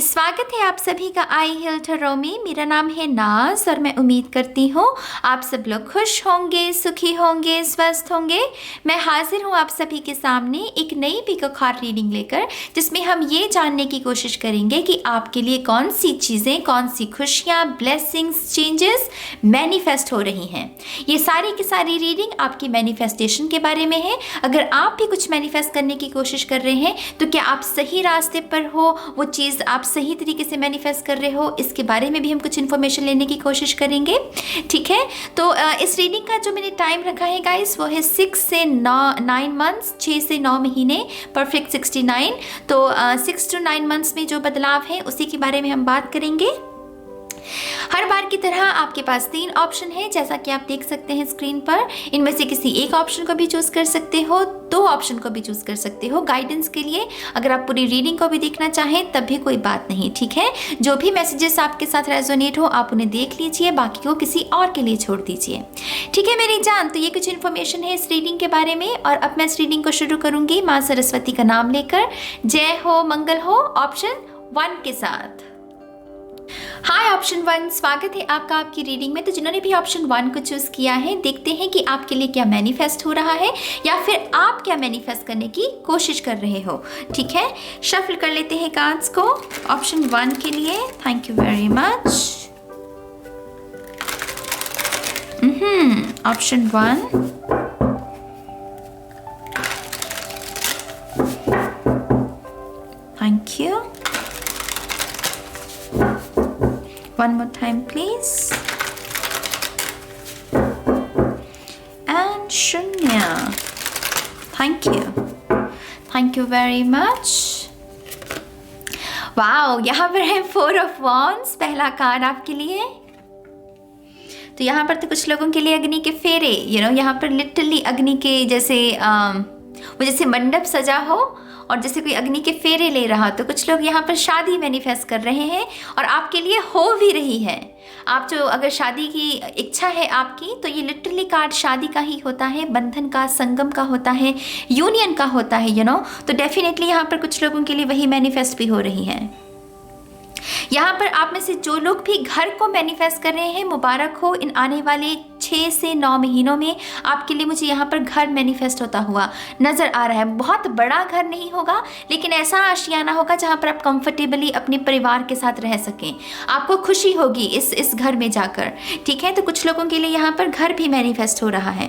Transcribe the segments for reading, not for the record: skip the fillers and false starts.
स्वागत है आप सभी का आई हिल टैरो में। मेरा नाम है नाज और मैं उम्मीद करती हूँ आप सब लोग खुश होंगे, सुखी होंगे, स्वस्थ होंगे। मैं हाजिर हूँ आप सभी के सामने एक नई पिक कार्ड रीडिंग लेकर, जिसमें हम ये जानने की कोशिश करेंगे कि आपके लिए कौन सी चीज़ें, कौन सी खुशियाँ, ब्लेसिंग्स, चेंजेस मैनिफेस्ट हो रही हैं। ये सारी की सारी रीडिंग आपकी मैनिफेस्टेशन के बारे में है। अगर आप भी कुछ मैनिफेस्ट करने की कोशिश कर रहे हैं तो क्या आप सही रास्ते पर हो, वो चीज़ आप सही तरीके से मैनिफेस्ट कर रहे हो, इसके बारे में भी हम कुछ इन्फॉर्मेशन लेने की कोशिश करेंगे। ठीक है, तो इस रीडिंग का जो मैंने टाइम रखा है गाइस वो है 6 से 9 मंथ्स, 6 से 9 महीने, परफेक्ट 69। तो 6 to 9 मंथ्स में जो बदलाव है उसी के बारे में हम बात करेंगे। हर बार की तरह आपके पास 3 ऑप्शन है, जैसा कि आप देख सकते हैं स्क्रीन पर। इनमें से किसी एक ऑप्शन को भी चूज कर सकते हो, 2 ऑप्शन को भी चूज कर सकते हो गाइडेंस के लिए। अगर आप पूरी रीडिंग को भी देखना चाहें तब भी कोई बात नहीं, ठीक है। जो भी मैसेजेस आपके साथ रेजोनेट हो आप उन्हें देख लीजिए, बाकी को किसी और के लिए छोड़ दीजिए, ठीक है मेरी जान। तो ये कुछ इन्फॉर्मेशन है इस रीडिंग के बारे में और अब मैं इस रीडिंग को शुरू करूंगी माँ सरस्वती का नाम लेकर। जय हो, मंगल हो, ऑप्शन 1 के साथ। हाय ऑप्शन 1, स्वागत है आपका आपकी रीडिंग में। तो जिन्होंने भी ऑप्शन 1 को चूज किया है, देखते हैं कि आपके लिए क्या मैनिफेस्ट हो रहा है या फिर आप क्या मैनिफेस्ट करने की कोशिश कर रहे हो। ठीक है, शफल कर लेते हैं कार्ड्स को ऑप्शन 1 के लिए। Thank you very much. Option 1, thank you. One more time please. And Shunya. Thank you. Thank you very much. Wow, यहाँ पर है 4 of Wands, पहला कार्ड आपके लिए। तो यहाँ पर तो कुछ लोगों के लिए अग्नि के फेरे, यहाँ पर लिटरली अग्नि के जैसे वो जैसे मंडप सजा हो और जैसे कोई अग्नि के फेरे ले रहा, तो कुछ लोग यहाँ पर शादी मैनिफेस्ट कर रहे हैं और आपके लिए हो भी रही है। आप जो अगर शादी की इच्छा है आपकी, तो ये लिटरली कार्ड शादी का ही होता है, बंधन का, संगम का होता है, यूनियन का होता है, तो डेफिनेटली यहाँ पर कुछ लोगों के लिए वही मैनिफेस्ट भी हो रही है। यहाँ पर आप में से जो लोग भी घर को मैनिफेस्ट कर रहे हैं, मुबारक हो। इन आने वाले 6 से 9 महीनों में आपके लिए मुझे यहाँ पर घर मैनिफेस्ट होता हुआ नज़र आ रहा है। बहुत बड़ा घर नहीं होगा, लेकिन ऐसा आशियाना होगा जहाँ पर आप कंफर्टेबली अपने परिवार के साथ रह सकें। आपको खुशी होगी इस घर में जाकर, ठीक है। तो कुछ लोगों के लिए यहाँ पर घर भी मैनिफेस्ट हो रहा है।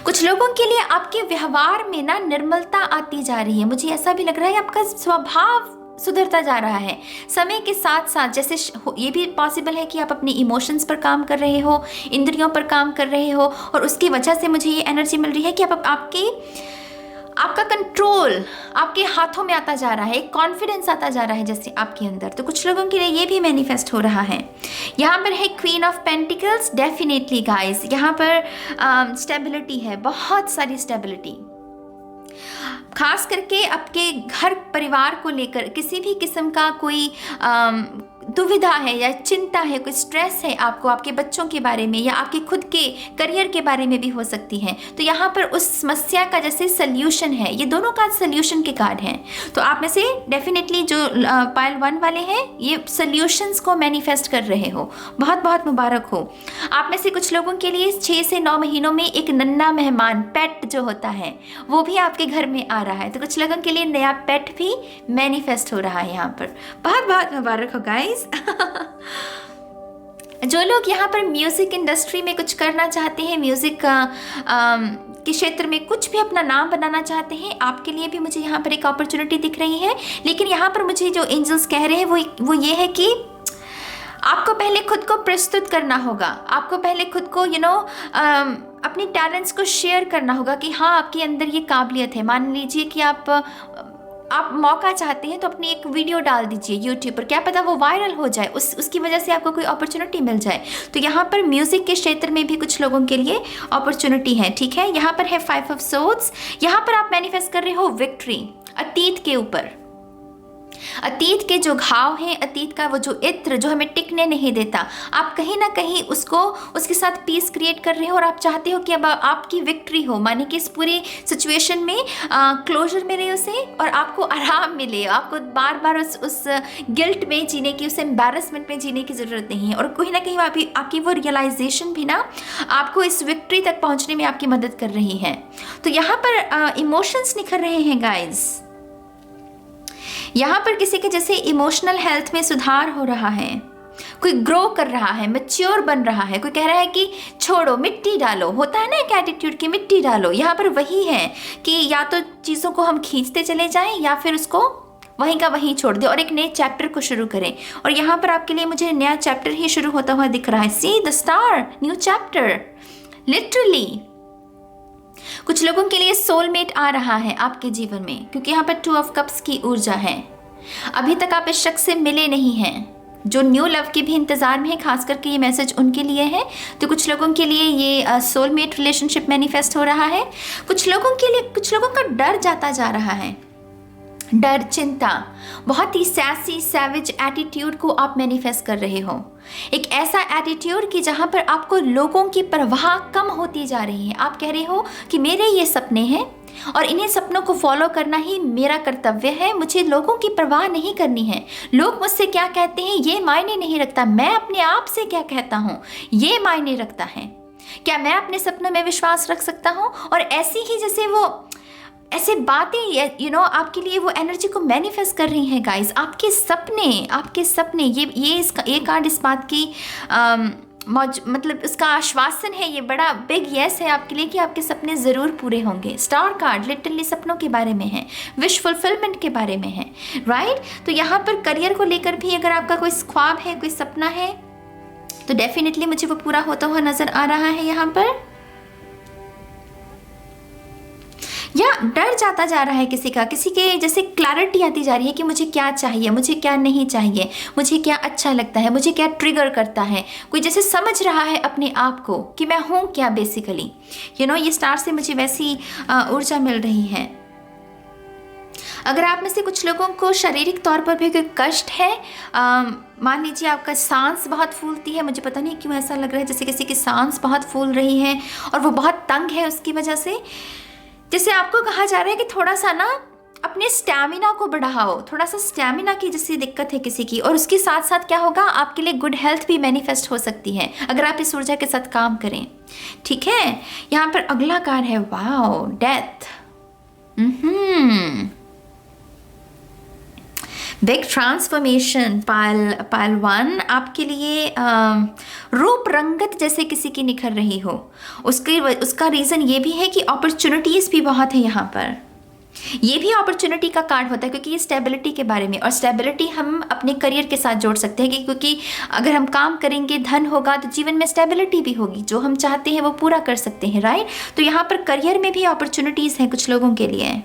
कुछ लोगों के लिए आपके व्यवहार में ना निर्मलता आती जा रही है। मुझे ऐसा भी लग रहा है आपका स्वभाव सुधरता जा रहा है समय के साथ साथ। जैसे ये भी पॉसिबल है कि आप अपने इमोशंस पर काम कर रहे हो, इंद्रियों पर काम कर रहे हो, और उसकी वजह से मुझे ये एनर्जी मिल रही है कि आपका कंट्रोल आपके हाथों में आता जा रहा है, कॉन्फिडेंस आता जा रहा है जैसे आपके अंदर। तो कुछ लोगों के लिए ये भी मैनिफेस्ट हो रहा है। यहाँ पर है queen of pentacles. Definitely guys, यहाँ पर स्टेबिलिटी है, बहुत सारी स्टेबिलिटी, खास करके आपके घर परिवार को लेकर किसी भी किस्म का कोई दुविधा है या चिंता है, कोई स्ट्रेस है आपको, आपके बच्चों के बारे में या आपके खुद के करियर के बारे में भी हो सकती है। तो यहाँ पर उस समस्या का जैसे सल्यूशन है। ये दोनों कार्ड सल्यूशन के कार्ड हैं। तो आप में से डेफिनेटली जो पाइल 1 वाले हैं, ये सल्यूशंस को मैनिफेस्ट कर रहे हो। बहुत बहुत मुबारक हो। आप में से कुछ लोगों के लिए 6 से 9 महीनों में एक नन्हा मेहमान, पेट जो होता है, वो भी आपके घर में आ रहा है। तो कुछ लोगों के लिए नया पेट भी मैनिफेस्ट हो रहा है यहाँ पर। बहुत बहुत मुबारक हो गाइस। जो लोग यहाँ पर म्यूजिक इंडस्ट्री में कुछ करना चाहते हैं, म्यूजिक के क्षेत्र में कुछ भी अपना नाम बनाना चाहते हैं, आपके लिए भी मुझे यहाँ पर एक अपॉर्चुनिटी दिख रही है। लेकिन यहाँ पर मुझे जो एंजल्स कह रहे हैं वो ये है कि आपको पहले खुद को प्रस्तुत करना होगा। आपको पहले खुद को अपने टैलेंट्स को शेयर करना होगा कि हाँ, आपके अंदर ये काबिलियत है। मान लीजिए कि आप मौका चाहते हैं तो अपनी एक वीडियो डाल दीजिए यूट्यूब पर, क्या पता वो वायरल हो जाए, उसकी वजह से आपको कोई अपॉर्चुनिटी मिल जाए। तो यहाँ पर म्यूजिक के क्षेत्र में भी कुछ लोगों के लिए अपॉर्चुनिटी है, ठीक है। यहाँ पर है 5 ऑफ सोर्ड्स। यहाँ पर आप मैनिफेस्ट कर रहे हो विक्ट्री अतीत के ऊपर। अतीत के जो घाव हैं, अतीत का वो जो इत्र जो हमें टिकने नहीं देता, आप कहीं ना कहीं उसको उसके साथ पीस क्रिएट कर रहे हो और आप चाहते हो कि अब आपकी विक्ट्री हो, माने कि इस पूरी सिचुएशन में क्लोजर मिले उसे और आपको आराम मिले, आपको बार बार उस गिल्ट में जीने की, उस एम्बैरसमेंट में जीने की ज़रूरत नहीं है। और कहीं ना कहीं आपकी वो रियलाइजेशन भी ना आपको इस विक्ट्री तक पहुंचने में आपकी मदद कर रही है। तो यहाँ पर इमोशंस निखर रहे हैं गाइज। यहाँ पर किसी के जैसे इमोशनल हेल्थ में सुधार हो रहा है, कोई ग्रो कर रहा है, मैच्योर बन रहा है, कोई कह रहा है कि छोड़ो मिट्टी डालो, होता है ना एक एटीट्यूड की मिट्टी डालो। यहाँ पर वही है कि या तो चीज़ों को हम खींचते चले जाएं या फिर उसको वहीं का वहीं छोड़ दें और एक नए चैप्टर को शुरू करें। और यहाँ पर आपके लिए मुझे नया चैप्टर ही शुरू होता हुआ दिख रहा है। See the star, new chapter, literally. कुछ लोगों के लिए सोलमेट आ रहा है आपके जीवन में, क्योंकि यहाँ पर 2 ऑफ कप्स की ऊर्जा है। अभी तक आप इस शख्स से मिले नहीं हैं, जो न्यू लव के भी इंतजार में है, खास करके ये मैसेज उनके लिए है। तो कुछ लोगों के लिए ये सोलमेट रिलेशनशिप मैनिफेस्ट हो रहा है। कुछ लोगों के लिए, कुछ लोगों का डर जाता जा रहा है, डर, चिंता, बहुत ही सैसी सैविज एटीट्यूड को आप मैनिफेस्ट कर रहे हो। एक ऐसा एटीट्यूड कि जहाँ पर आपको लोगों की परवाह कम होती जा रही है। आप कह रहे हो कि मेरे ये सपने हैं और इन्हीं सपनों को फॉलो करना ही मेरा कर्तव्य है, मुझे लोगों की परवाह नहीं करनी है। लोग मुझसे क्या कहते हैं ये मायने नहीं रखता, मैं अपने आप से क्या कहता हूँ ये मायने रखता है। क्या मैं अपने सपनों में विश्वास रख सकता हूँ? और ऐसी ही जैसे वो ऐसे बातें आपके लिए वो एनर्जी को मैनिफेस्ट कर रही हैं गाइस। आपके सपने ये कार्ड इस बात की मतलब उसका आश्वासन है, ये बड़ा बिग यस है आपके लिए कि आपके सपने ज़रूर पूरे होंगे। स्टार कार्ड लिटरली सपनों के बारे में है, विश फुलफिलमेंट के बारे में है, राइट। तो यहाँ पर करियर को लेकर भी अगर आपका कोई ख्वाब है, कोई सपना है, तो डेफिनेटली मुझे वो पूरा होता हुआ नज़र आ रहा है। यहाँ पर या डर जाता जा रहा है किसी के जैसे क्लैरिटी आती जा रही है कि मुझे क्या चाहिए, मुझे क्या नहीं चाहिए, मुझे क्या अच्छा लगता है, मुझे क्या ट्रिगर करता है। कोई जैसे समझ रहा है अपने आप को कि मैं हूँ क्या बेसिकली। ये स्टार से मुझे वैसी ऊर्जा मिल रही है। अगर आप में से कुछ लोगों को शारीरिक तौर पर भी कोई कष्ट है, मान लीजिए आपका सांस बहुत फूलती है, मुझे पता नहीं क्यों ऐसा लग रहा है जैसे किसी की सांस बहुत फूल रही है और वो बहुत तंग है उसकी वजह से। जैसे आपको कहा जा रहा है कि थोड़ा सा ना अपने स्टैमिना को बढ़ाओ, थोड़ा सा स्टैमिना की जैसी दिक्कत है किसी की। और उसके साथ साथ क्या होगा, आपके लिए गुड हेल्थ भी मैनिफेस्ट हो सकती है अगर आप इस ऊर्जा के साथ काम करें, ठीक है। यहाँ पर अगला कार्ड है wow, death. Big transformation. Payal 1 आपके लिए रूप रंगत जैसे किसी की निखर रही हो। उसका रीज़न ये भी है कि अपॉर्चुनिटीज़ भी बहुत है यहाँ पर। ये भी अपॉर्चुनिटी का कार्ड होता है क्योंकि ये स्टेबिलिटी के बारे में, और स्टेबिलिटी हम अपने करियर के साथ जोड़ सकते हैं क्योंकि अगर हम काम करेंगे, धन होगा, तो जीवन में स्टेबिलिटी भी होगी, जो हम चाहते हैं वो पूरा कर सकते हैं, राइट। तो यहाँ पर करियर में भी अपॉर्चुनिटीज़ हैं कुछ लोगों के लिए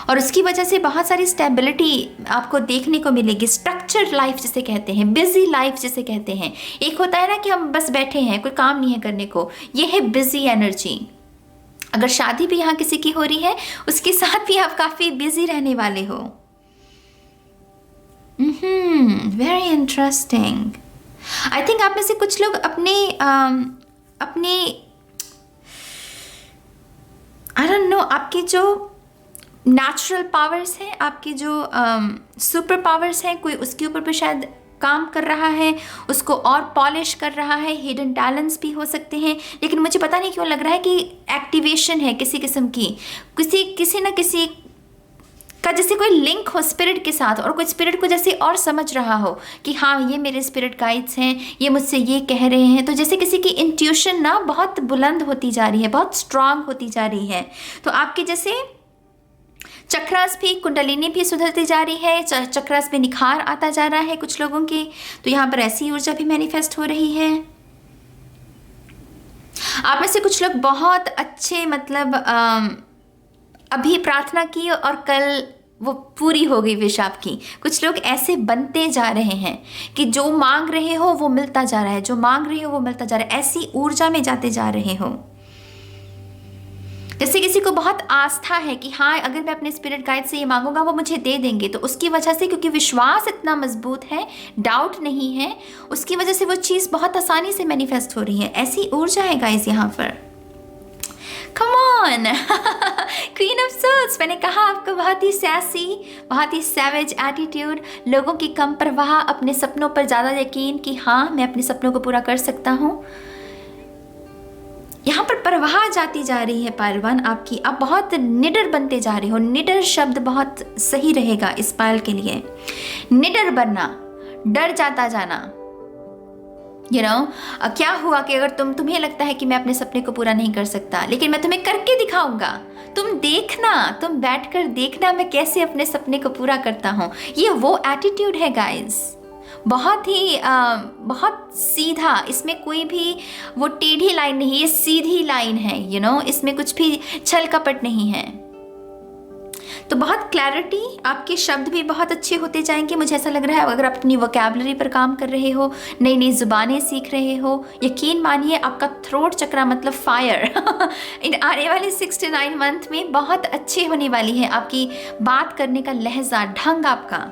और उसकी वजह से बहुत सारी स्टेबिलिटी आपको देखने को मिलेगी। स्ट्रक्चर्ड लाइफ जिसे कहते हैं, बिजी लाइफ जिसे कहते हैं। एक होता है ना कि हम बस बैठे हैं, कोई काम नहीं है करने को, ये है बिजी एनर्जी। अगर शादी भी यहाँ किसी की हो रही है, उसके साथ भी आप काफ़ी बिजी रहने वाले हो। Very interesting. आई थिंक आप में से कुछ लोग अपने आई डोंट नो, आपके जो नेचुरल पावर्स हैं, आपके जो सुपर पावर्स हैं, कोई उसके ऊपर भी शायद काम कर रहा है, उसको और पॉलिश कर रहा है। हिडन टैलेंट्स भी हो सकते हैं, लेकिन मुझे पता नहीं क्यों लग रहा है कि एक्टिवेशन है किसी किस्म की, किसी न किसी का जैसे कोई लिंक हो स्पिरिट के साथ, और कोई स्पिरिट को जैसे और समझ रहा हो कि हाँ ये मेरे स्पिरिट गाइड्स हैं, ये मुझसे ये कह रहे हैं। तो जैसे किसी की इंट्यूशन ना बहुत बुलंद होती जा रही है, बहुत स्ट्रांग होती जा रही है। तो आपके जैसे चक्रास भी, कुंडलिनी भी सुधरती जा रही है, चक्रास में निखार आता जा रहा है कुछ लोगों के। तो यहाँ पर ऐसी ऊर्जा भी मैनिफेस्ट हो रही है। आप में से कुछ लोग बहुत अच्छे मतलब अभी प्रार्थना की और कल वो पूरी हो गई विश आपकी। कुछ लोग ऐसे बनते जा रहे हैं कि जो मांग रहे हो वो मिलता जा रहा है, जो मांग रहे हो वो मिलता जा रहा है, ऐसी ऊर्जा में जाते जा रहे हो। जैसे किसी को बहुत आस्था है कि हाँ, अगर मैं अपने स्पिरिट गाइड से ये मांगूंगा वो मुझे दे देंगे, तो उसकी वजह से, क्योंकि विश्वास इतना मजबूत है, डाउट नहीं है, उसकी वजह से वो चीज़ बहुत आसानी से मैनिफेस्ट हो रही है। ऐसी ऊर्जा है गाइस यहाँ पर। Come on queen of souls, मैंने कहा आपको बहुत ही सैसी, बहुत ही सैवेज एटीट्यूड, लोगों की कम परवाह, अपने सपनों पर ज़्यादा यकीन कि हाँ मैं अपने सपनों को पूरा कर सकता हूँ। यहाँ पर परवाह जाती जा रही है पायलवान आपकी, आप बहुत निडर बनते जा रहे हो। निडर शब्द बहुत सही रहेगा इस पायल के लिए। निडर बनना, डर जाता जाना। क्या हुआ कि अगर तुम्हें लगता है कि मैं अपने सपने को पूरा नहीं कर सकता, लेकिन मैं तुम्हें करके दिखाऊंगा, तुम देखना, तुम बैठकर देखना मैं कैसे अपने सपने को पूरा करता हूँ। ये वो एटीट्यूड है गाइस, बहुत सीधा, इसमें कोई भी वो टेढ़ी लाइन नहीं, ये सीधी लाइन है। इसमें कुछ भी छल कपट नहीं है। तो बहुत क्लैरिटी, आपके शब्द भी बहुत अच्छे होते जाएंगे। मुझे ऐसा लग रहा है अगर आप अपनी वोकैबुलरी पर काम कर रहे हो, नई नई ज़ुबानें सीख रहे हो, यकीन मानिए आपका थ्रोट चक्रा मतलब फायर इन आने वाले 6 to 9 मंथ में बहुत अच्छे होने वाली है। आपकी बात करने का लहजा, ढंग आपका।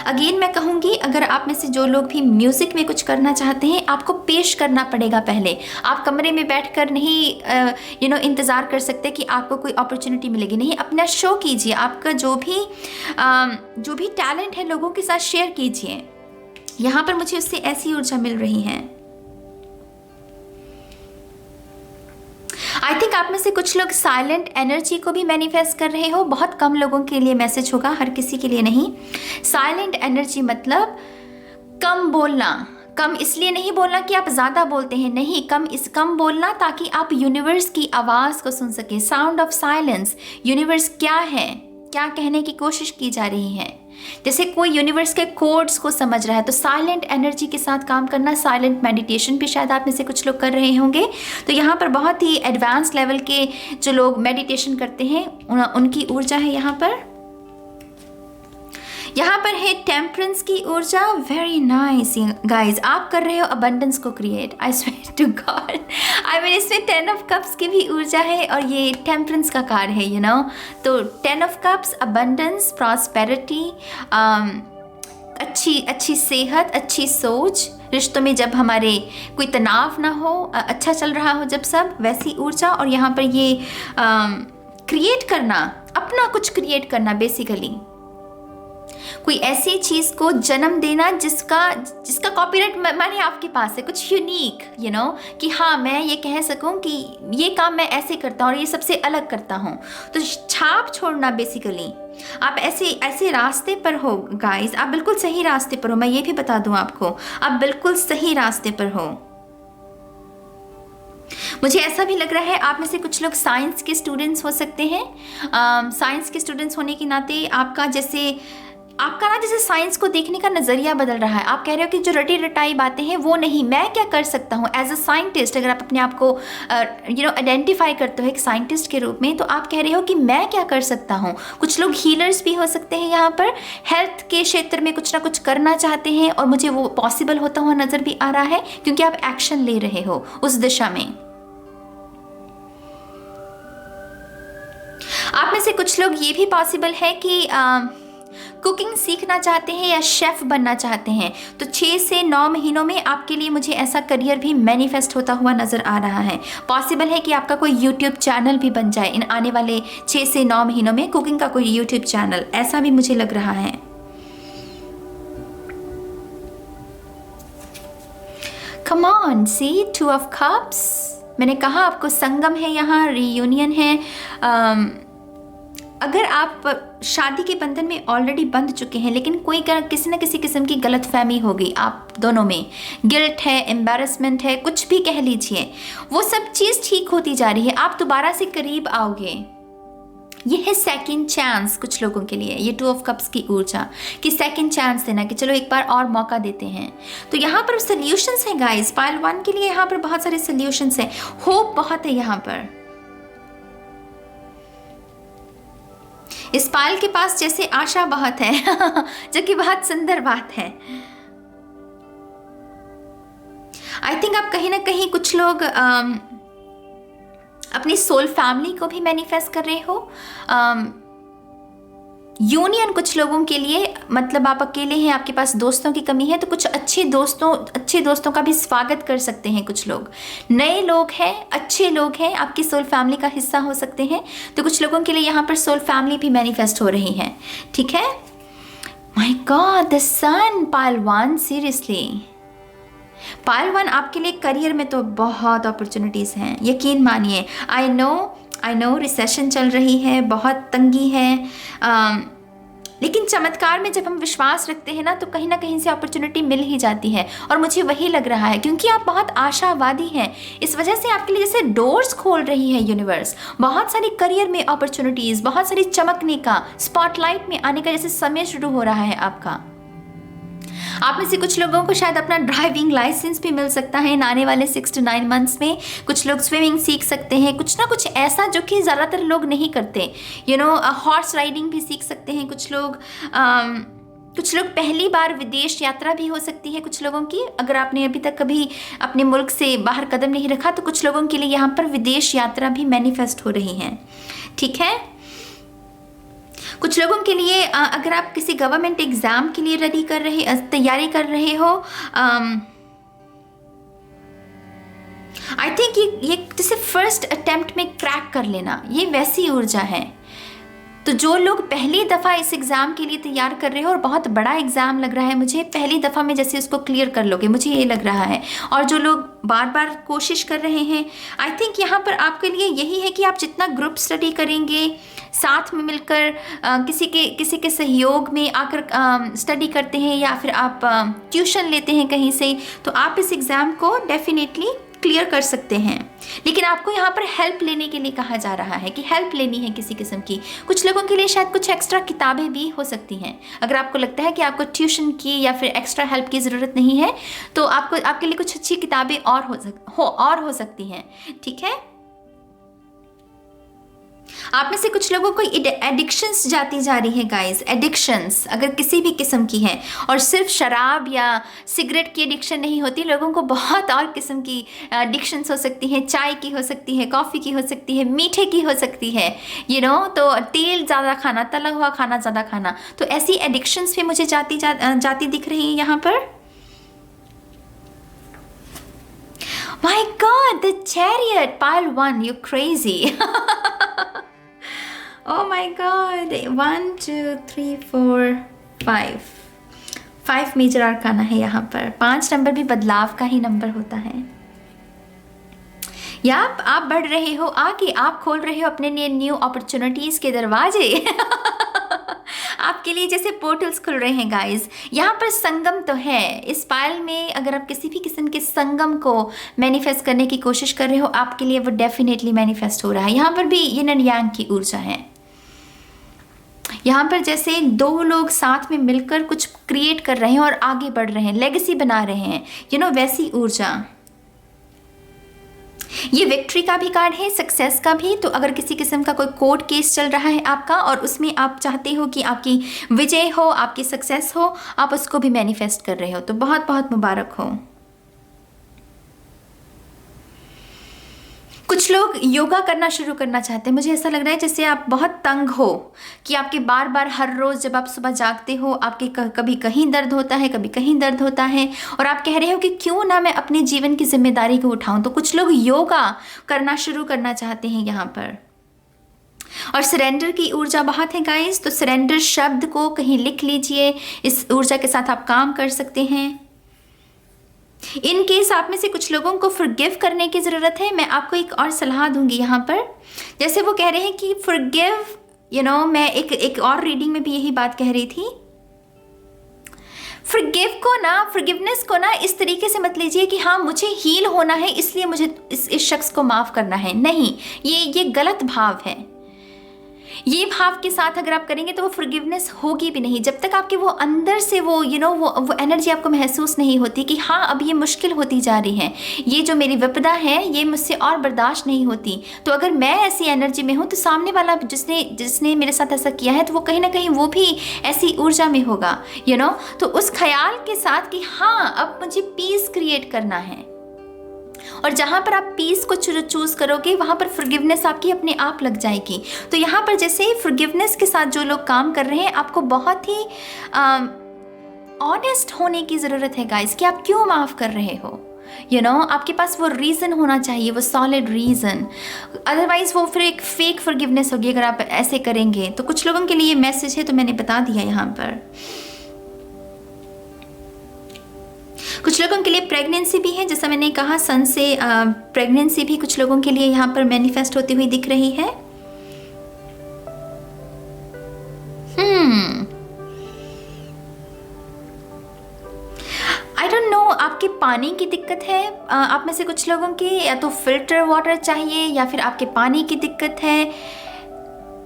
अगेन मैं कहूँगी, अगर आप में से जो लोग भी म्यूज़िक में कुछ करना चाहते हैं, आपको पेश करना पड़ेगा पहले। आप कमरे में बैठकर नहीं इंतज़ार कर सकते कि आपको कोई अपॉर्चुनिटी मिलेगी। नहीं, अपना शो कीजिए, आपका जो भी टैलेंट है लोगों के साथ शेयर कीजिए। यहाँ पर मुझे उससे ऐसी ऊर्जा मिल रही है। आई थिंक आप में से कुछ लोग साइलेंट एनर्जी को भी मैनिफेस्ट कर रहे हो। बहुत कम लोगों के लिए मैसेज होगा, हर किसी के लिए नहीं। साइलेंट एनर्जी मतलब कम बोलना। कम इसलिए नहीं बोलना कि आप ज़्यादा बोलते हैं, नहीं, कम बोलना ताकि आप यूनिवर्स की आवाज़ को सुन सके। साउंड ऑफ साइलेंस, यूनिवर्स क्या है, क्या कहने की कोशिश की जा रही है। जैसे कोई यूनिवर्स के कोड्स को समझ रहा है, तो साइलेंट एनर्जी के साथ काम करना। साइलेंट मेडिटेशन भी शायद आप में से कुछ लोग कर रहे होंगे। तो यहाँ पर बहुत ही एडवांस लेवल के जो लोग मेडिटेशन करते हैं उनकी ऊर्जा है यहाँ पर। यहाँ पर है टेम्परेंस की ऊर्जा। वेरी नाइस गाइज, आप कर रहे हो अबंडेंस को create. I swear to God, इसमें 10 ऑफ कप्स की भी ऊर्जा है और ये टेम्परेंस का कार्ड है। तो 10 ऑफ कप्स, अबंडेंस, प्रॉस्पेरिटी, अच्छी सेहत, अच्छी सोच, रिश्तों में जब हमारे कोई तनाव ना हो, अच्छा चल रहा हो जब सब, वैसी ऊर्जा। और यहाँ पर ये क्रिएट करना, अपना कुछ क्रिएट करना, बेसिकली कोई ऐसी चीज़ को जन्म देना जिसका कॉपीराइट माने आपके पास है, कुछ यूनिक, कि हाँ मैं ये कह सकूं कि ये काम मैं ऐसे करता हूँ और ये सबसे अलग करता हूँ। तो छाप छोड़ना बेसिकली। आप ऐसे रास्ते पर हो गाइस, आप बिल्कुल सही रास्ते पर हो। मैं ये भी बता दूं आपको, आप बिल्कुल सही रास्ते पर हो। मुझे ऐसा भी लग रहा है आप में से कुछ लोग साइंस के स्टूडेंट्स हो सकते हैं। साइंस के स्टूडेंट्स होने के नाते आपका ना जैसे साइंस को देखने का नज़रिया बदल रहा है। आप कह रहे हो कि जो रटी रटाई बातें हैं वो नहीं, मैं क्या कर सकता हूँ एज अ साइंटिस्ट। अगर आप अपने आप को आइडेंटिफाई करते हो एक साइंटिस्ट के रूप में, तो आप कह रहे हो कि मैं क्या कर सकता हूँ। कुछ लोग हीलर्स भी हो सकते हैं यहाँ पर, हेल्थ के क्षेत्र में कुछ ना कुछ करना चाहते हैं और मुझे वो पॉसिबल होता हुआ नज़र भी आ रहा है, क्योंकि आप एक्शन ले रहे हो उस दिशा में। आप में से कुछ लोग ये भी पॉसिबल है कि कुकिंग सीखना चाहते हैं या शेफ़ बनना चाहते हैं। तो 6 से 9 महीनों में आपके लिए मुझे ऐसा करियर भी मैनिफेस्ट होता हुआ नज़र आ रहा है। पॉसिबल है कि आपका कोई यूट्यूब चैनल भी बन जाए इन आने वाले 6 से 9 महीनों में, कुकिंग का कोई यूट्यूब चैनल, ऐसा भी मुझे लग रहा है। Come on, see 2 of cups. मैंने कहा आपको संगम है यहाँ, रीयूनियन है। अगर आप शादी के बंधन में ऑलरेडी बंध चुके हैं, लेकिन कोई किसी न किसी किस्म की गलतफहमी हो गई आप दोनों में, गिल्ट है, एम्बैरसमेंट है, कुछ भी कह लीजिए, वो सब चीज़ ठीक होती जा रही है। आप दोबारा से करीब आओगे। ये है सेकंड चांस कुछ लोगों के लिए, ये 2 ऑफ कप्स की ऊर्जा कि सेकंड चांस देना, कि चलो एक बार और मौका देते हैं। तो यहाँ पर सोल्यूशंस हैं गाइस, पाइल 1 के लिए यहाँ पर बहुत सारे सोल्यूशंस हैं, होप बहुत है यहाँ पर। इस पायल के पास जैसे आशा बहुत है जो कि बहुत सुंदर बात है। आई थिंक आप कहीं ना कहीं कुछ लोग अपनी सोल फैमिली को भी मैनिफेस्ट कर रहे हो। यूनियन कुछ लोगों के लिए, मतलब आप अकेले हैं, आपके पास दोस्तों की कमी है, तो कुछ अच्छे दोस्तों का भी स्वागत कर सकते हैं। कुछ लोग नए लोग हैं, अच्छे लोग हैं, आपकी सोल फैमिली का हिस्सा हो सकते हैं। तो कुछ लोगों के लिए यहाँ पर सोल फैमिली भी मैनिफेस्ट हो रही है। ठीक है। My God, the sun, pile 1, seriously pile 1 आपके लिए करियर में तो बहुत अपॉर्चुनिटीज हैं, यकीन मानिए। आई नो रिसेशन चल रही है, बहुत तंगी है, लेकिन चमत्कार में जब हम विश्वास रखते हैं ना, तो कहीं ना कहीं से अपॉर्चुनिटी मिल ही जाती है। और मुझे वही लग रहा है, क्योंकि आप बहुत आशावादी हैं, इस वजह से आपके लिए जैसे डोर्स खोल रही है यूनिवर्स। बहुत सारी करियर में अपॉर्चुनिटीज, बहुत सारी चमकने का, स्पॉटलाइट में आने का जैसे समय शुरू हो रहा है आपका। आप में से कुछ लोगों को शायद अपना ड्राइविंग लाइसेंस भी मिल सकता है इन आने वाले 6 to 9 मंथ्स में। कुछ लोग स्विमिंग सीख सकते हैं, कुछ ना कुछ ऐसा जो कि ज़्यादातर लोग नहीं करते। हॉर्स राइडिंग भी सीख सकते हैं कुछ लोग। कुछ लोग पहली बार विदेश यात्रा भी हो सकती है कुछ लोगों की। अगर आपने अभी तक कभी अपने मुल्क से बाहर कदम नहीं रखा, तो कुछ लोगों के लिए यहाँ पर विदेश यात्रा भी मैनिफेस्ट हो रही है। ठीक है। कुछ लोगों के लिए अगर आप किसी गवर्नमेंट एग्जाम के लिए तैयारी कर रहे हो, आई थिंक ये जैसे फर्स्ट अटेम्प्ट में क्रैक कर लेना, ये वैसी ऊर्जा है। तो जो लोग पहली दफ़ा इस एग्ज़ाम के लिए तैयार कर रहे हो, और बहुत बड़ा एग्ज़ाम लग रहा है मुझे, पहली दफ़ा में जैसे उसको क्लियर कर लोगे, मुझे ये लग रहा है। और जो लोग बार बार कोशिश कर रहे हैं, आई थिंक यहाँ पर आपके लिए यही है कि आप जितना ग्रुप स्टडी करेंगे, साथ में मिलकर किसी के सहयोग में आकर स्टडी करते हैं, या फिर आप ट्यूशन लेते हैं कहीं से, तो आप इस एग्ज़ाम को डेफिनेटली क्लियर कर सकते हैं। लेकिन आपको यहाँ पर हेल्प लेने के लिए कहा जा रहा है कि हेल्प लेनी है किसी किस्म की। कुछ लोगों के लिए शायद कुछ एक्स्ट्रा किताबें भी हो सकती हैं। अगर आपको लगता है कि आपको ट्यूशन की या फिर एक्स्ट्रा हेल्प की ज़रूरत नहीं है, तो आपके लिए कुछ अच्छी किताबें और हो सकती हैं। ठीक है। आप में से कुछ लोगों को एडिक्शंस जाती जा रही है गाइस। एडिक्शंस अगर किसी भी किस्म की है, और सिर्फ शराब या सिगरेट की एडिक्शन नहीं होती, लोगों को बहुत और किस्म की एडिक्शंस हो सकती हैं। चाय की हो सकती है, कॉफ़ी की हो सकती है, मीठे की हो सकती है, तो तेल ज़्यादा खाना, तला हुआ खाना ज़्यादा खाना। तो ऐसी एडिक्शंस भी मुझे जाती दिख रही है यहाँ पर। My God, the Chariot, pile 1, you're crazy. Oh my God, 1 2 3 4 5 major आर्काना है यहाँ पर। 5 नंबर भी बदलाव का ही नंबर होता है। या आप बढ़ रहे हो आगे, आप खोल रहे हो अपने लिए न्यू अपॉर्चुनिटीज़ के दरवाजे। आपके लिए जैसे पोर्टल्स खुल रहे हैं गाइस। यहाँ पर संगम तो है इस पायल में। अगर आप किसी भी किस्म के संगम को मैनिफेस्ट करने की कोशिश कर रहे हो, आपके लिए वो डेफिनेटली मैनिफेस्ट हो रहा है। यहाँ पर भी यिन एंड यांग की ऊर्जा है। यहाँ पर जैसे 2 लोग साथ में मिलकर कुछ क्रिएट कर रहे हैं और आगे बढ़ रहे हैं, लेगेसी बना रहे हैं, वैसी ऊर्जा। ये विक्ट्री का भी कार्ड है, सक्सेस का भी। तो अगर किसी किस्म का कोई कोर्ट केस चल रहा है आपका, और उसमें आप चाहते हो कि आपकी विजय हो, आपकी सक्सेस हो, आप उसको भी मैनिफेस्ट कर रहे हो, तो बहुत बहुत मुबारक हो। कुछ लोग योगा करना शुरू करना चाहते हैं। मुझे ऐसा लग रहा है जैसे आप बहुत तंग हो कि आपके बार बार हर रोज़ जब आप सुबह जागते हो, आपके कभी कहीं दर्द होता है, कभी कहीं दर्द होता है, और आप कह रहे हो कि क्यों ना मैं अपने जीवन की जिम्मेदारी को उठाऊं। तो कुछ लोग योगा करना शुरू करना चाहते हैं यहाँ पर। और सरेंडर की ऊर्जा बहुत है गाइस। तो सरेंडर शब्द को कहीं लिख लीजिए, इस ऊर्जा के साथ आप काम कर सकते हैं। इन केस आप में से कुछ लोगों को फॉरगिव करने की ज़रूरत है। मैं आपको एक और सलाह दूंगी यहाँ पर। जैसे वो कह रहे हैं कि फॉरगिव, मैं एक और रीडिंग में भी यही बात कह रही थी। फॉरगिवनेस को ना इस तरीके से मत लीजिए कि हाँ मुझे हील होना है इसलिए मुझे इस शख्स को माफ़ करना है। नहीं, ये गलत भाव है। ये भाव के साथ अगर आप करेंगे तो वो फॉरगिवनेस होगी भी नहीं जब तक आपके वो अंदर से वो वो एनर्जी आपको महसूस नहीं होती कि हाँ अब ये मुश्किल होती जा रही है, ये जो मेरी विपदा है ये मुझसे और बर्दाश्त नहीं होती। तो अगर मैं ऐसी एनर्जी में हूँ तो सामने वाला जिसने मेरे साथ ऐसा किया है तो वो कहीं ना कहीं वो भी ऐसी ऊर्जा में होगा। तो उस ख्याल के साथ कि हाँ अब मुझे पीस क्रिएट करना है, और जहाँ पर आप पीस को चूज करोगे वहाँ पर फॉरगिवनेस आपकी अपने आप लग जाएगी। तो यहाँ पर जैसे फॉरगिवनेस के साथ जो लोग काम कर रहे हैं, आपको बहुत ही ऑनेस्ट होने की ज़रूरत है गाइस कि आप क्यों माफ़ कर रहे हो। आपके पास वो रीज़न होना चाहिए, वो सॉलिड रीज़न। अदरवाइज़ वो फिर एक फेक फॉरगिवनेस होगी अगर आप ऐसे करेंगे। तो कुछ लोगों के लिए मैसेज है, तो मैंने बता दिया यहाँ पर। कुछ लोगों के लिए प्रेगनेंसी भी है, जैसा मैंने कहा सन से प्रेगनेंसी भी कुछ लोगों के लिए यहाँ पर मैनिफेस्ट होती हुई दिख रही है। आई डोंट नो, आपके पानी की दिक्कत है आप में से कुछ लोगों की, या तो फिल्टर वाटर चाहिए, या फिर आपके पानी की दिक्कत है,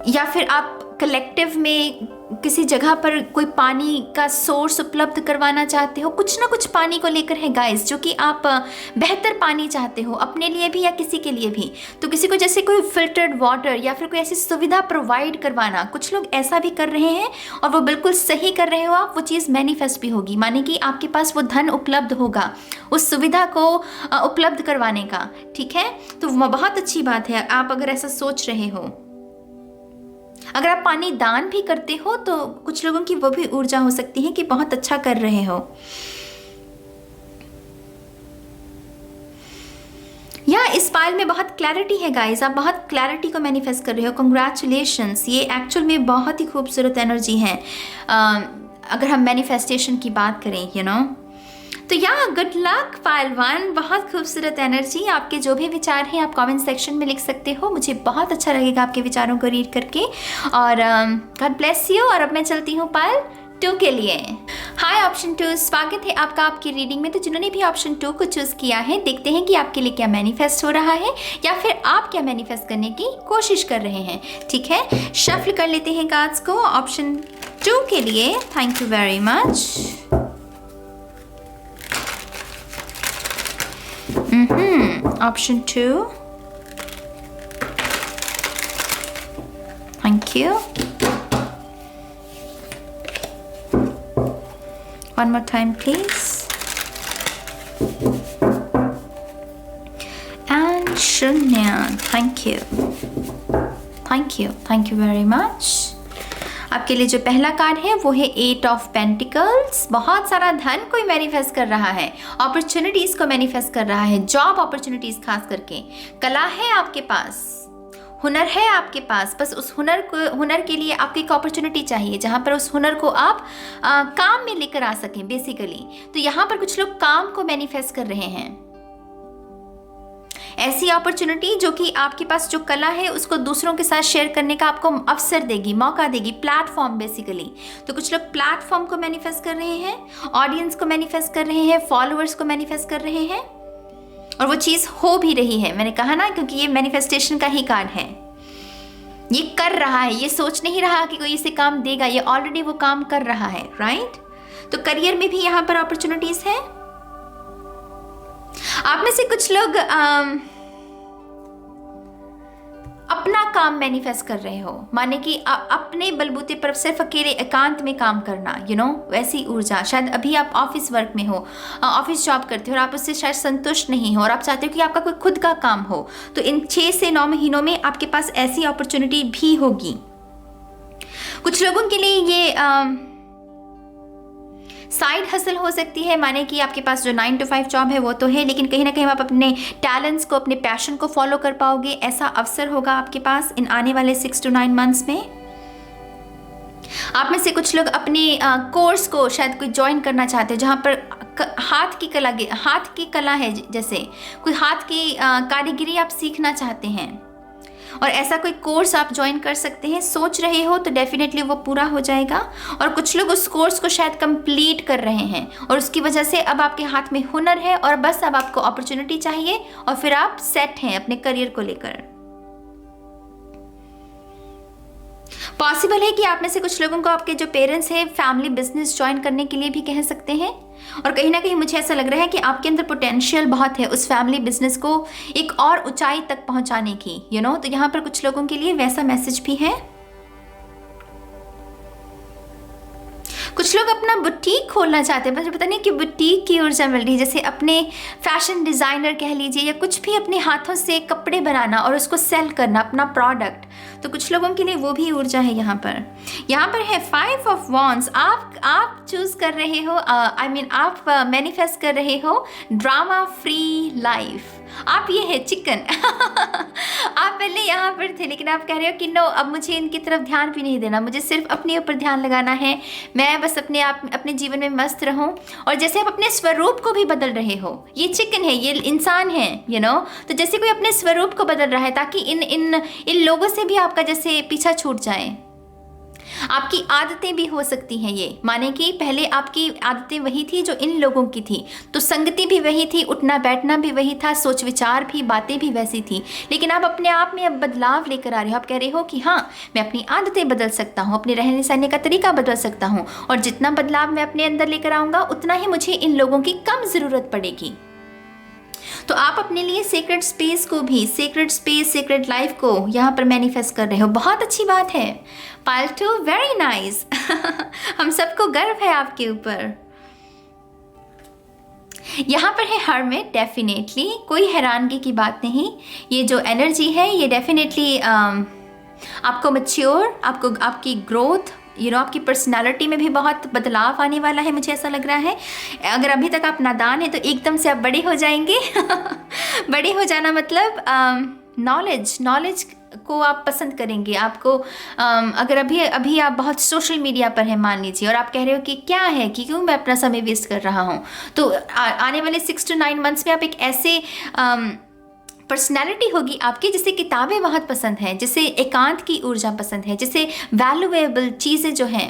या फिर आप कलेक्टिव में किसी जगह पर कोई पानी का सोर्स उपलब्ध करवाना चाहते हो। कुछ ना कुछ पानी को लेकर है गाइस, जो कि आप बेहतर पानी चाहते हो अपने लिए भी या किसी के लिए भी। तो किसी को जैसे कोई फिल्टर्ड वाटर या फिर कोई ऐसी सुविधा प्रोवाइड करवाना, कुछ लोग ऐसा भी कर रहे हैं और वो बिल्कुल सही कर रहे हो आप। वो चीज़ मैनिफेस्ट भी होगी, माने कि आपके पास वो धन उपलब्ध होगा उस सुविधा को उपलब्ध करवाने का। ठीक है, तो बहुत अच्छी बात है आप अगर ऐसा सोच रहे हो। अगर आप पानी दान भी करते हो तो कुछ लोगों की वो भी ऊर्जा हो सकती है कि बहुत अच्छा कर रहे हो। या इस फाइल में बहुत क्लैरिटी है गाइस, आप बहुत क्लैरिटी को मैनिफेस्ट कर रहे हो। कंग्रेचुलेशंस, ये एक्चुअल में बहुत ही खूबसूरत एनर्जी है अगर हम मैनिफेस्टेशन की बात करें तो गुड लक फाइल 1, बहुत खूबसूरत एनर्जी। आपके जो भी विचार हैं आप कमेंट सेक्शन में लिख सकते हो, मुझे बहुत अच्छा लगेगा आपके विचारों को रीड करके। और गॉड ब्लेस यू। और अब मैं चलती हूँ फाइल 2 के लिए। हाय ऑप्शन 2, स्वागत है आपका आपकी रीडिंग में। तो जिन्होंने भी ऑप्शन 2 को चूज़ किया है, देखते हैं कि आपके लिए क्या मैनिफेस्ट हो रहा है या फिर आप क्या मैनिफेस्ट करने की कोशिश कर रहे हैं। ठीक है, शफल कर लेते हैं कार्ड्स को ऑप्शन 2 के लिए। Thank you very much. Option 2. Thank you. One more time, please. And Shunya. Thank you. Thank you. Thank you very much. आपके लिए जो पहला कार्ड है वो है 8 ऑफ पेंटिकल्स। बहुत सारा धन कोई मैनिफेस्ट कर रहा है, अपॉर्चुनिटीज को मैनिफेस्ट कर रहा है, जॉब अपॉर्चुनिटीज खास करके। कला है आपके पास, हुनर है आपके पास, बस उस हुनर के लिए आपको एक अपॉर्चुनिटी चाहिए जहाँ पर उस हुनर को आप काम में लेकर आ सकें बेसिकली। तो यहाँ पर कुछ लोग काम को मैनिफेस्ट कर रहे हैं, ऐसी अपॉर्चुनिटी जो कि आपके पास जो कला है उसको दूसरों के साथ शेयर करने का आपको अवसर देगी, मौका देगी, प्लेटफॉर्म बेसिकली। तो कुछ लोग प्लेटफॉर्म को मैनिफेस्ट कर रहे हैं, ऑडियंस को मैनिफेस्ट कर रहे हैं, फॉलोअर्स को मैनिफेस्ट कर रहे हैं, और वो चीज़ हो भी रही है। मैंने कहा ना, क्योंकि ये मैनिफेस्टेशन का ही कार्ड है। ये कर रहा है, ये सोच नहीं रहा कि कोई इसे काम देगा, ये ऑलरेडी वो काम कर रहा है, राइट। तो करियर में भी यहाँ पर अपॉर्चुनिटीज है। आप में से कुछ लोग अपना काम मैनिफेस्ट कर रहे हो, माने कि अपने बलबूते पर सिर्फ अकेले एकांत में काम करना, वैसी ऊर्जा। शायद अभी आप ऑफिस वर्क में हो, ऑफिस जॉब करते हो और आप उससे शायद संतुष्ट नहीं हो और आप चाहते हो कि आपका कोई खुद का काम हो। तो इन 6 से 9 महीनों में आपके पास ऐसी अपॉर्चुनिटी भी होगी। कुछ लोगों के लिए ये साइड हसल हो सकती है, माने कि आपके पास जो 9 to 5 जॉब है वो तो है, लेकिन कहीं ना कहीं आप अपने टैलेंट्स को, अपने पैशन को फॉलो कर पाओगे, ऐसा अवसर होगा आपके पास इन आने वाले 6 to 9 मंथ्स में। आप में से कुछ लोग अपने कोर्स को शायद कोई ज्वाइन करना चाहते हैं जहाँ पर हाथ की कला है, जैसे कोई हाथ की कारीगरी आप सीखना चाहते हैं और ऐसा कोई कोर्स आप ज्वाइन कर सकते हैं। सोच रहे हो तो डेफिनेटली वो पूरा हो जाएगा। और कुछ लोग उस कोर्स को शायद कंप्लीट कर रहे हैं और उसकी वजह से अब आपके हाथ में हुनर है और बस अब आपको अपॉर्चुनिटी चाहिए और फिर आप सेट हैं अपने करियर को लेकर। पॉसिबल है कि आप में से कुछ लोगों को आपके जो पेरेंट्स हैं फैमिली बिजनेस ज्वाइन करने के लिए भी कह सकते हैं, और कहीं ना कहीं मुझे ऐसा लग रहा है कि आपके अंदर पोटेंशियल बहुत है उस फैमिली बिजनेस को एक और ऊंचाई तक पहुंचाने की, तो यहाँ पर कुछ लोगों के लिए वैसा मैसेज भी है। कुछ लोग अपना बुटीक खोलना चाहते हैं, मुझे पता नहीं कि बुटीक की ऊर्जा मिल रही है, जैसे अपने फैशन डिज़ाइनर कह लीजिए, या कुछ भी अपने हाथों से कपड़े बनाना और उसको सेल करना, अपना प्रोडक्ट। तो कुछ लोगों के लिए वो भी ऊर्जा है यहाँ पर। यहाँ पर है 5 ऑफ वॉन्ड्स। आप चूज़ कर रहे हो, आप मैनिफेस्ट कर रहे हो ड्रामा फ्री लाइफ। आप ये है चिकन आप पहले यहाँ पर थे, लेकिन आप कह रहे हो कि नो, अब मुझे इनकी तरफ ध्यान भी नहीं देना, मुझे सिर्फ अपने ऊपर ध्यान लगाना है, मैं बस अपने जीवन में मस्त रहूं। और जैसे आप अपने स्वरूप को भी बदल रहे हो, ये चिकन है, ये इंसान है, तो जैसे कोई अपने स्वरूप को बदल रहा है ताकि इन लोगों से भी आपका जैसे पीछा छूट जाए। आपकी आदतें भी हो सकती हैं, ये माने कि पहले आपकी आदतें वही थी जो इन लोगों की थी, तो संगति भी वही थी, उठना बैठना भी वही था, सोच विचार भी, बातें भी वैसी थी, लेकिन आप अपने आप में अब बदलाव लेकर आ रहे हो। आप कह रहे हो कि हाँ, मैं अपनी आदतें बदल सकता हूँ, अपने रहने सहने का तरीका बदल सकता हूँ, और जितना बदलाव मैं अपने अंदर लेकर आऊँगा उतना ही मुझे इन लोगों की कम ज़रूरत पड़ेगी। तो आप अपने लिए सेक्रेट स्पेस को भी, सेक्रेट लाइफ को यहाँ पर मैनिफेस्ट कर रहे हो। बहुत अच्छी बात है पाल्टू, वेरी नाइस हम सबको गर्व है आपके ऊपर। यहाँ पर है हर्मिट। डेफिनेटली कोई हैरानगी की बात नहीं, ये जो एनर्जी है ये डेफिनेटली आपको मैच्योर, आपकी ग्रोथ, आपकी पर्सनालिटी में भी बहुत बदलाव आने वाला है, मुझे ऐसा लग रहा है। अगर अभी तक आप नादान हैं तो एकदम से आप बड़े हो जाएंगे बड़े हो जाना मतलब नॉलेज को आप पसंद करेंगे। आपको अगर अभी आप बहुत सोशल मीडिया पर हैं मान लीजिए, और आप कह रहे हो कि क्या है, कि क्यों मैं अपना समय वेस्ट कर रहा हूँ, तो आने वाले 6 to 9 मंथ्स में आप एक ऐसे पर्सनैलिटी होगी आपकी जिसे किताबें बहुत पसंद हैं, जिसे एकांत की ऊर्जा पसंद है, जिसे वैल्यूएबल चीज़ें जो हैं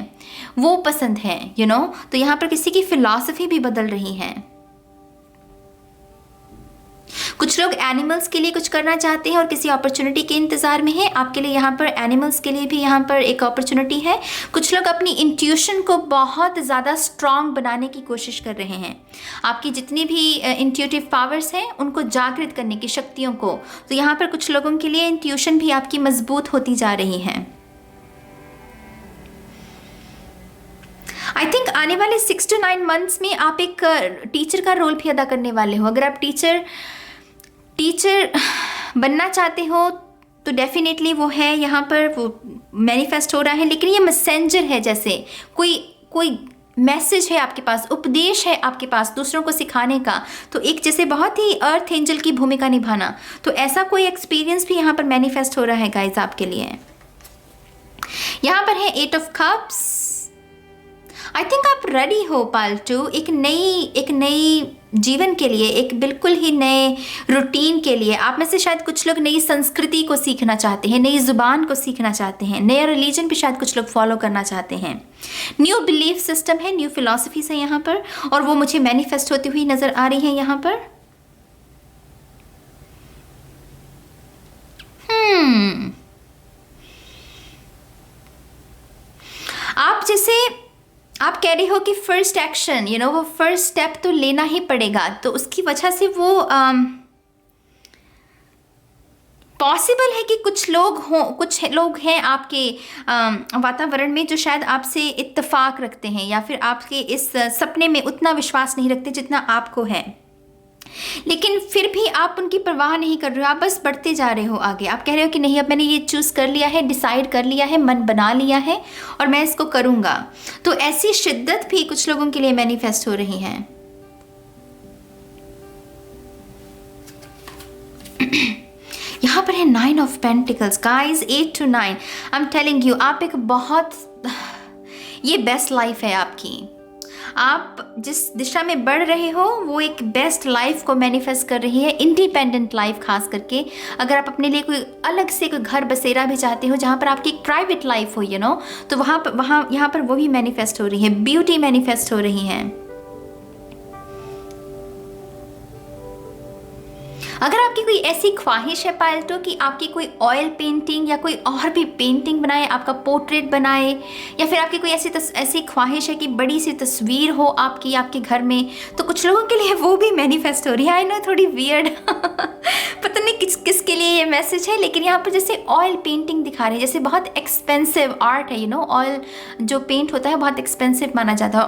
वो पसंद हैं, तो यहाँ पर किसी की फिलॉसफी भी बदल रही है। कुछ लोग एनिमल्स के लिए कुछ करना चाहते हैं और किसी अपॉर्चुनिटी के इंतज़ार में हैं। आपके लिए यहाँ पर एनिमल्स के लिए भी यहाँ पर एक अपॉर्चुनिटी है। कुछ लोग अपनी इंट्यूशन को बहुत ज़्यादा स्ट्रॉन्ग बनाने की कोशिश कर रहे हैं, आपकी जितनी भी इंट्यूटिव पावर्स हैं उनको जागृत करने की शक्तियों को। तो यहाँ पर कुछ लोगों के लिए इंट्यूशन भी आपकी मजबूत होती जा रही है। आई थिंक आने वाले 6 to 9 मंथ्स में आप एक टीचर का रोल भी अदा करने वाले हो। अगर आप टीचर बनना चाहते हो तो डेफिनेटली वो है, यहाँ पर वो मैनिफेस्ट हो रहा है, लेकिन ये मैसेंजर है, जैसे कोई मैसेज है आपके पास, उपदेश है आपके पास दूसरों को सिखाने का, तो एक जैसे बहुत ही अर्थ एंजल की भूमिका निभाना, तो ऐसा कोई एक्सपीरियंस भी यहाँ पर मैनिफेस्ट हो रहा है गाइज आपके लिए। यहाँ पर है 8 ऑफ कप्स। आई थिंक आप रेडी हो पाल्टू एक नई जीवन के लिए, एक बिल्कुल ही नए रूटीन के लिए। आप में से शायद कुछ लोग नई संस्कृति को सीखना चाहते हैं, नई ज़ुबान को सीखना चाहते हैं, नया रिलीजन भी शायद कुछ लोग फॉलो करना चाहते हैं। न्यू बिलीफ सिस्टम है, न्यू फिलॉसफीज है यहाँ पर, और वो मुझे मैनिफेस्ट होती हुई नज़र आ रही है यहाँ पर। आप कह रहे हो कि फर्स्ट एक्शन, वो फर्स्ट स्टेप तो लेना ही पड़ेगा, तो उसकी वजह से वो पॉसिबल है कि कुछ लोग हैं आपके वातावरण में जो शायद आपसे इत्तेफाक रखते हैं, या फिर आपके इस सपने में उतना विश्वास नहीं रखते जितना आपको है, लेकिन फिर भी आप उनकी परवाह नहीं कर रहे हो, आप बस बढ़ते जा रहे हो आगे। आप कह रहे हो कि नहीं, अब मैंने ये चूज़ कर लिया है, डिसाइड कर लिया है, मन बना लिया है और मैं इसको करूँगा। तो ऐसी शिद्दत भी कुछ लोगों के लिए मैनिफेस्ट हो रही है। यहाँ पर है 9 of pentacles. Guys 8 to 9, I am telling you, आप एक ये बेस्ट लाइफ है आपकी। आप जिस दिशा में बढ़ रहे हो वो एक बेस्ट लाइफ को मैनिफेस्ट कर रही है, इंडिपेंडेंट लाइफ। खास करके अगर आप अपने लिए कोई अलग से कोई घर बसेरा भी चाहते हो जहाँ पर आपकी एक प्राइवेट लाइफ हो, तो यहाँ पर वो भी मैनिफेस्ट हो रही है, ब्यूटी मैनिफेस्ट हो रही है। अगर आपकी कोई कोई ऐसी ख्वाहिश है पायलटो कि आपकी कोई ऑयल पेंटिंग या कोई और भी पेंटिंग बनाए, आपका पोर्ट्रेट बनाए, या फिर आपकी कोई ऐसी ख्वाहिश है कि बड़ी सी तस्वीर हो आपकी आपके घर में? तो कुछ लोगों के लिए वो भी मैनिफेस्ट हो रही है। आई नो थोड़ी वियर्ड पता नहीं किसके लिए ये मैसेज है, लेकिन यहाँ पर जैसे ऑयल पेंटिंग दिखा रहे हैं, जैसे बहुत एक्सपेंसिव आर्ट है, ऑयल जो पेंट होता है बहुत एक्सपेंसिव माना जाता है।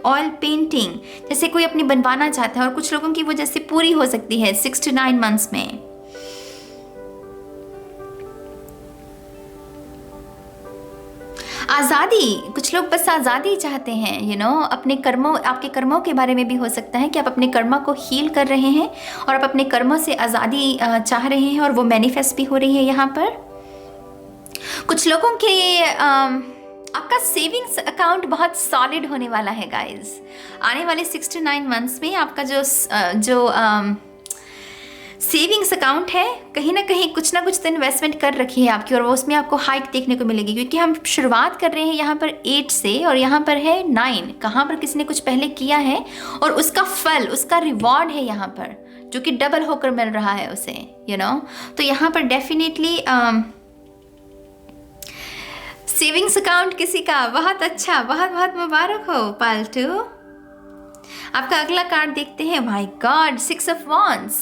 ऑयल पेंटिंग जैसे कोई अपनी बनवाना चाहता है, और कुछ लोगों की वो जैसे पूरी हो सकती है 6 to 9 months में। आज़ादी, कुछ लोग बस आज़ादी चाहते हैं, अपने कर्मों, आपके कर्मों के बारे में भी हो सकता है कि आप अपने कर्मा को हील कर रहे हैं और आप अपने कर्मों से आज़ादी चाह रहे हैं, और वो मैनिफेस्ट भी हो रही है यहाँ पर। कुछ लोगों के आपका सेविंग्स अकाउंट बहुत सॉलिड होने वाला है गाइज। आने वाले 6 to 9 months में आपका जो सेविंग्स अकाउंट है, कहीं ना कहीं कुछ ना कुछ तो इन्वेस्टमेंट कर रखी है आपकी, और वो उसमें आपको हाइक देखने को मिलेगी, क्योंकि हम शुरुआत कर रहे हैं यहाँ पर 8 से और यहाँ पर है 9। कहाँ पर किसी ने कुछ पहले किया है और उसका फल, उसका रिवॉर्ड है यहाँ पर, जो कि डबल होकर मिल रहा है उसे, तो यहाँ पर डेफिनेटली सेविंग्स अकाउंट किसी का बहुत अच्छा, बहुत बहुत मुबारक हो पालतू। आपका अगला कार्ड देखते हैं। My God, 6 of Wands।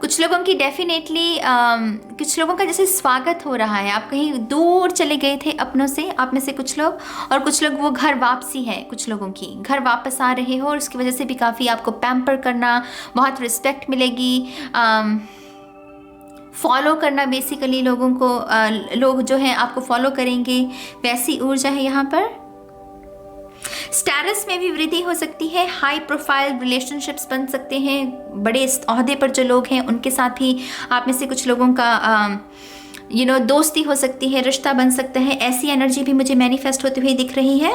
कुछ लोगों की डेफिनेटली कुछ लोगों का जैसे स्वागत हो रहा है। आप कहीं दूर चले गए थे अपनों से, आप में से कुछ लोग, और कुछ लोग वो घर वापसी है, कुछ लोगों की घर वापस आ रहे हो, और उसकी वजह से भी काफ़ी आपको पैम्पर करना, बहुत रिस्पेक्ट मिलेगी, फॉलो करना, बेसिकली लोगों को लोग जो हैं आपको फॉलो करेंगे, वैसी ऊर्जा है यहाँ पर। स्टेटस में भी वृद्धि हो सकती है, हाई प्रोफाइल रिलेशनशिप्स बन सकते हैं, बड़े ओहदे पर जो लोग हैं उनके साथ भी आप में से कुछ लोगों का दोस्ती हो सकती है, रिश्ता बन सकता है। ऐसी एनर्जी भी मुझे मैनिफेस्ट होती हुई दिख रही है।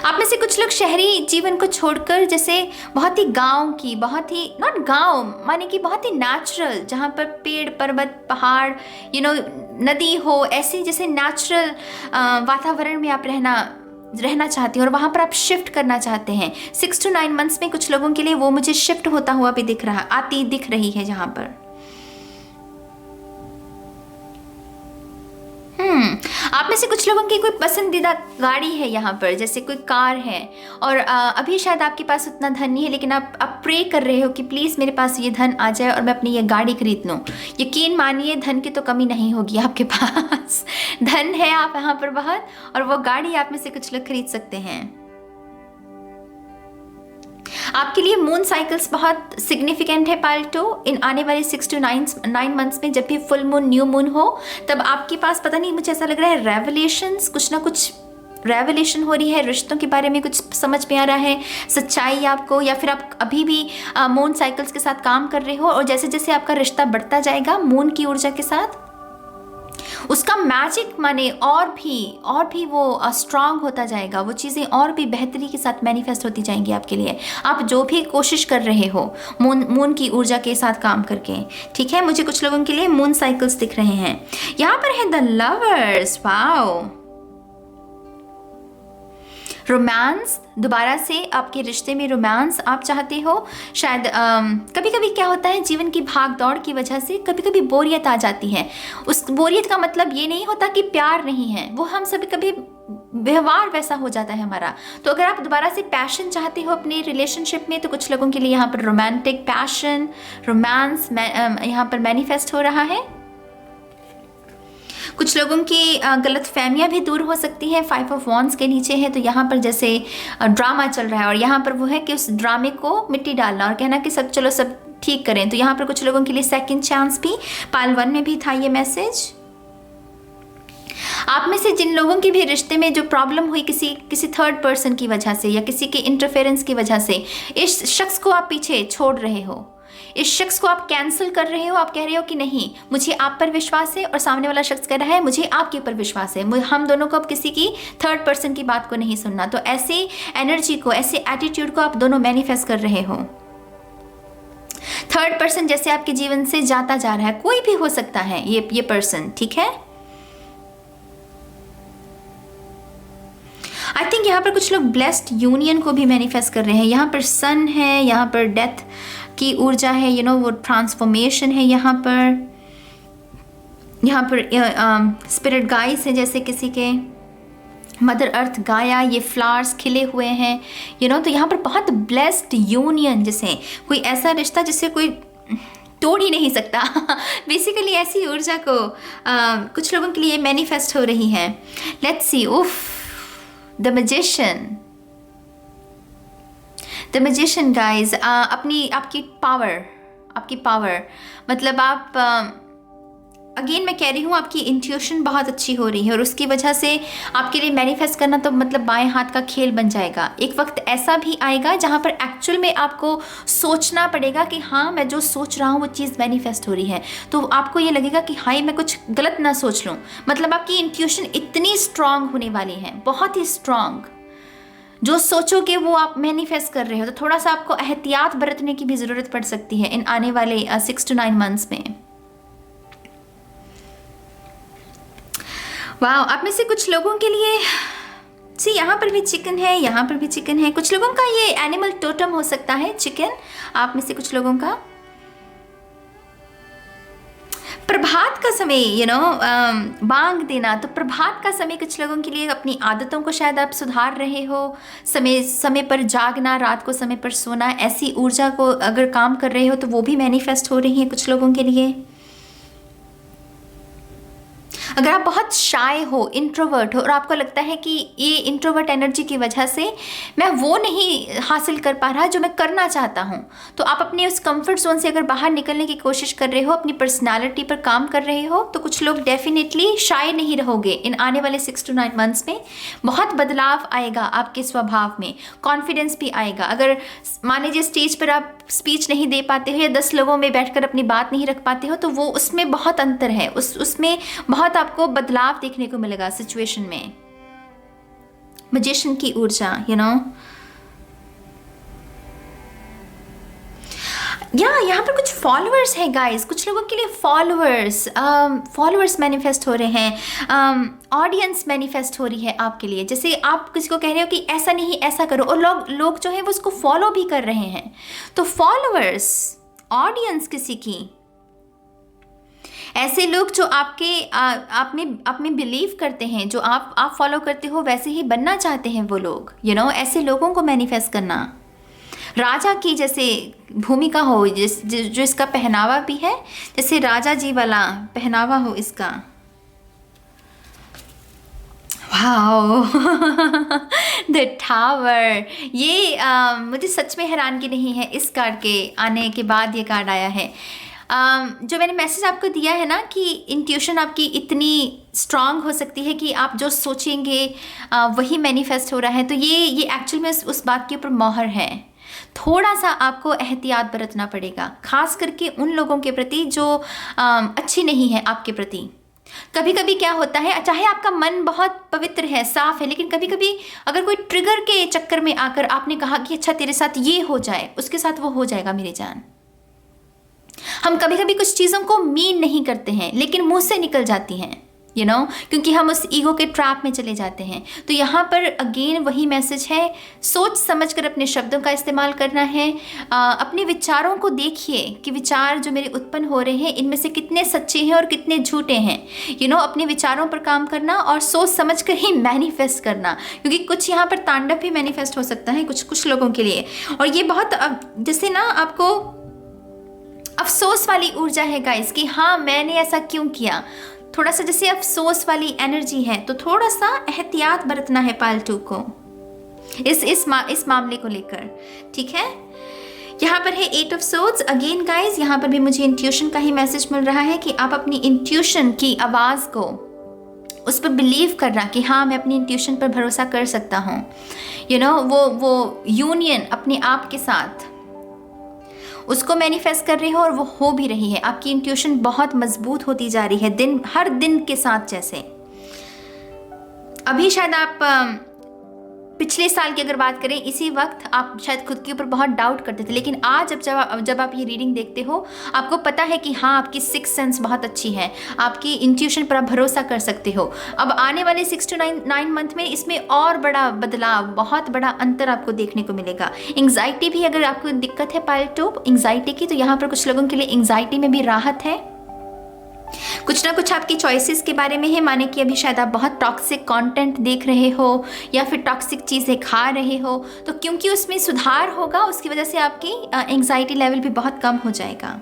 आप में से कुछ लोग शहरी जीवन को छोड़कर जैसे बहुत ही गांव की, बहुत ही नॉट गांव माने कि बहुत ही नेचुरल, जहाँ पर पेड़ पर्वत पहाड़ नदी हो, ऐसी जैसे नेचुरल वातावरण में आप रहना चाहते हैं, और वहाँ पर आप शिफ्ट करना चाहते हैं। 6 to 9 months में कुछ लोगों के लिए वो मुझे शिफ्ट होता हुआ भी दिख रही है जहाँ पर। आप में से कुछ लोगों की कोई पसंदीदा गाड़ी है यहाँ पर, जैसे कोई कार है, और अभी शायद आपके पास उतना धन नहीं है, लेकिन आप प्रे कर रहे हो कि प्लीज़ मेरे पास ये धन आ जाए और मैं अपनी ये गाड़ी खरीद लूँ। यकीन मानिए धन की तो कमी नहीं होगी आपके पास। धन है आप यहाँ पर बहुत, और वो गाड़ी आप में से कुछ लोग खरीद सकते हैं। आपके लिए मून साइकिल्स बहुत सिग्निफिकेंट है पाल्टो। इन आने वाले 6 to 9 months में जब भी फुल मून, न्यू मून हो, तब आपके पास पता नहीं, मुझे ऐसा लग रहा है रेवलेशंस, कुछ ना कुछ रेवलेशन हो रही है, रिश्तों के बारे में कुछ समझ में आ रहा है, सच्चाई आपको, या फिर आप अभी भी मून साइकिल्स के साथ काम कर रहे हो, और जैसे जैसे आपका रिश्ता बढ़ता जाएगा मून की ऊर्जा के साथ, उसका मैजिक माने और भी वो स्ट्रांग होता जाएगा, वो चीज़ें और भी बेहतरी के साथ मैनिफेस्ट होती जाएंगी आपके लिए, आप जो भी कोशिश कर रहे हो मून की ऊर्जा के साथ काम करके। ठीक है, मुझे कुछ लोगों के लिए मून साइकिल्स दिख रहे हैं। यहाँ पर है द लवर्स। वाओ, रोमांस, दोबारा से आपके रिश्ते में रोमांस आप चाहते हो। शायद कभी कभी क्या होता है, जीवन की भाग दौड़ की वजह से कभी कभी बोरियत आ जाती है। उस बोरियत का मतलब ये नहीं होता कि प्यार नहीं है, वो हम सभी कभी व्यवहार वैसा हो जाता है हमारा। तो अगर आप दोबारा से पैशन चाहते हो अपने रिलेशनशिप में, तो कुछ लोगों के लिए यहाँ पर रोमांटिक पैशन, रोमांस यहाँ पर मैनिफेस्ट हो रहा है। कुछ लोगों की गलत फहमियाँ भी दूर हो सकती है। 5 of Wands के नीचे है, तो यहाँ पर जैसे ड्रामा चल रहा है, और यहाँ पर वो है कि उस ड्रामे को मिट्टी डालना और कहना कि सब ठीक करें। तो यहाँ पर कुछ लोगों के लिए सेकंड चांस भी, पाल 1 में भी था ये मैसेज। आप में से जिन लोगों के भी रिश्ते में जो प्रॉब्लम हुई किसी थर्ड पर्सन की वजह से या किसी के इंटरफेरेंस की वजह से, इस शख्स को आप पीछे छोड़ रहे हो, इस शख्स को आप कैंसिल कर रहे हो, आप कह रहे हो कि नहीं मुझे आप पर विश्वास है, और सामने वाला शख्स कह रहा है मुझे आपके ऊपर विश्वास है, हम दोनों को अब किसी की थर्ड पर्सन की बात को नहीं सुनना। तो ऐसी एनर्जी को, ऐसे एटीट्यूड को आप दोनों मैनिफेस्ट कर रहे हो। थर्ड पर्सन जैसे आपके जीवन से जाता जा रहा है, कोई भी हो सकता है ये पर्सन। ठीक है, आई थिंक थिंक यहाँ पर कुछ लोग ब्लेस्ड यूनियन को भी मैनिफेस्ट कर रहे हैं। यहाँ पर सन है, यहाँ पर डेथ की ऊर्जा है, वो ट्रांसफॉर्मेशन है। यहाँ पर स्पिरिट गाइस है, जैसे किसी के मदर अर्थ गाया, ये फ्लावर्स खिले हुए हैं, तो यहाँ पर बहुत ब्लेस्ड यूनियन, जैसे कोई ऐसा रिश्ता जिसे कोई तोड़ ही नहीं सकता। बेसिकली ऐसी ऊर्जा को कुछ लोगों के लिए मैनिफेस्ट हो रही है। Let's see, the magician guys, आपकी पावर मतलब आप अगेन मैं कह रही हूँ, आपकी इंट्यूशन बहुत अच्छी हो रही है और उसकी वजह से आपके लिए मैनिफेस्ट करना तो मतलब बाएं हाथ का खेल बन जाएगा। एक वक्त ऐसा भी आएगा जहाँ पर एक्चुअल में आपको सोचना पड़ेगा कि हाँ, मैं जो सोच रहा हूँ वो चीज़ मैनिफेस्ट हो रही है। तो आपको ये लगेगा कि हाय, मैं कुछ गलत ना सोच लूँ। मतलब आपकी इंट्यूशन इतनी स्ट्रांग होने वाली है, बहुत ही स्ट्रांग। जो सोचोगे वो आप मैनिफेस्ट कर रहे हो। तो थोड़ा सा आपको एहतियात बरतने की भी ज़रूरत पड़ सकती है इन आने वाले 6 to 9 मंथ्स में। वाह, आप में से कुछ लोगों के लिए यहाँ पर भी चिकन है, यहाँ पर भी चिकन है। कुछ लोगों का ये एनिमल टोटम हो सकता है चिकन, आप में से कुछ लोगों का। प्रभात का समय बांग देना, तो प्रभात का समय कुछ लोगों के लिए अपनी आदतों को शायद आप सुधार रहे हो। समय पर जागना, रात को समय पर सोना, ऐसी ऊर्जा को अगर काम कर रहे हो तो वो भी मैनिफेस्ट हो रही है कुछ लोगों के लिए। अगर आप बहुत शाय हो, इंट्रोवर्ट हो और आपको लगता है कि ये इंट्रोवर्ट एनर्जी की वजह से मैं वो नहीं हासिल कर पा रहा जो मैं करना चाहता हूँ, तो आप अपने उस कंफर्ट जोन से अगर बाहर निकलने की कोशिश कर रहे हो, अपनी पर्सनालिटी पर काम कर रहे हो, तो कुछ लोग डेफिनेटली शाय नहीं रहोगे। इन आने वाले 6 to 9 मंथ्स में बहुत बदलाव आएगा आपके स्वभाव में, कॉन्फिडेंस भी आएगा। अगर मान लीजिए स्टेज पर आप स्पीच नहीं दे पाते हो या 10 लोगों में बैठकर अपनी बात नहीं रख पाते हो, तो वो उसमें बहुत अंतर है, उसमें बहुत आपको बदलाव देखने को मिलेगा सिचुएशन में। मैजिशियन की ऊर्जा, यहाँ पर कुछ फॉलोअर्स हैं गाइस, कुछ लोगों के लिए फॉलोअर्स मैनिफेस्ट हो रहे हैं, ऑडियंस मैनिफेस्ट हो रही है आपके लिए। जैसे आप किसी को कह रहे हो कि ऐसा नहीं, ऐसा करो, और लोग जो हैं वो उसको फॉलो भी कर रहे हैं। तो फॉलोअर्स, ऑडियंस किसी की, ऐसे लोग जो आप में बिलीव करते हैं, जो आप फॉलो करते हो वैसे ही बनना चाहते हैं वो लोग, ऐसे लोगों को मैनिफेस्ट करना। राजा की जैसे भूमिका हो, जो इसका पहनावा भी है, जैसे राजा जी वाला पहनावा हो इसका। वाओ, द टावर, ये मुझे सच में हैरानगी नहीं है इस कार्ड के आने के बाद ये कार्ड आया है। जो मैंने मैसेज आपको दिया है ना कि इंट्यूशन आपकी इतनी स्ट्रांग हो सकती है कि आप जो सोचेंगे वही मैनिफेस्ट हो रहा है, तो ये एक्चुअल में उस बात के ऊपर मोहर है। थोड़ा सा आपको एहतियात बरतना पड़ेगा, खास करके उन लोगों के प्रति जो अच्छी नहीं है आपके प्रति। कभी कभी क्या होता है, चाहे आपका मन बहुत पवित्र है, साफ है, लेकिन कभी कभी अगर कोई ट्रिगर के चक्कर में आकर आपने कहा कि अच्छा तेरे साथ ये हो जाए, उसके साथ वो हो जाएगा मेरी जान। हम कभी कभी कुछ चीज़ों को मीन नहीं करते हैं लेकिन मुंह से निकल जाती हैं, क्योंकि हम उस ईगो के ट्रैप में चले जाते हैं। तो यहाँ पर अगेन वही मैसेज है, सोच समझकर अपने शब्दों का इस्तेमाल करना है। अपने विचारों को देखिए कि विचार जो मेरे उत्पन्न हो रहे हैं इनमें से कितने सच्चे हैं और कितने झूठे हैं। अपने विचारों पर काम करना और सोच समझकर ही मैनिफेस्ट करना, क्योंकि कुछ यहाँ पर तांडव भी मैनिफेस्ट हो सकता है कुछ लोगों के लिए। और ये बहुत जैसे ना आपको अफसोस वाली ऊर्जा है गाइस कि हाँ मैंने ऐसा क्यों किया, थोड़ा सा जैसे अफसोस वाली एनर्जी है। तो थोड़ा सा एहतियात बरतना है पालतू को इस मामले को लेकर, ठीक है। यहाँ पर है 8 of Swords। अगेन गाइस, यहाँ पर भी मुझे इंट्यूशन का ही मैसेज मिल रहा है कि आप अपनी इंट्यूशन की आवाज़ को, उस पर बिलीव करना कि हाँ मैं अपनी इंट्यूशन पर भरोसा कर सकता हूँ। वो यूनियन अपने आप के साथ उसको मैनिफेस्ट कर रहे हो और वो हो भी रही है। आपकी इंट्यूशन बहुत मजबूत होती जा रही है हर दिन के साथ। जैसे अभी शायद आप पिछले साल की अगर बात करें, इसी वक्त आप शायद खुद के ऊपर बहुत डाउट करते थे, लेकिन आज जब आप ये रीडिंग देखते हो, आपको पता है कि हाँ, आपकी सिक्स सेंस बहुत अच्छी है, आपकी इंट्यूशन पर आप भरोसा कर सकते हो। अब आने वाले 6 to 9 मंथ में इसमें और बड़ा बदलाव, बहुत बड़ा अंतर आपको देखने को मिलेगा। एंग्जाइटी भी, अगर आपको दिक्कत है पाइल 2 एंग्जाइटी की, तो यहाँ पर कुछ लोगों के लिए एंग्जाइटी में भी राहत है। कुछ ना कुछ आपकी चॉइसेस के बारे में है, माने कि अभी शायद आप बहुत टॉक्सिक कंटेंट देख रहे हो या फिर टॉक्सिक चीज़ें खा रहे हो, तो क्योंकि उसमें सुधार होगा, उसकी वजह से आपकी एंग्जाइटी लेवल भी बहुत कम हो जाएगा।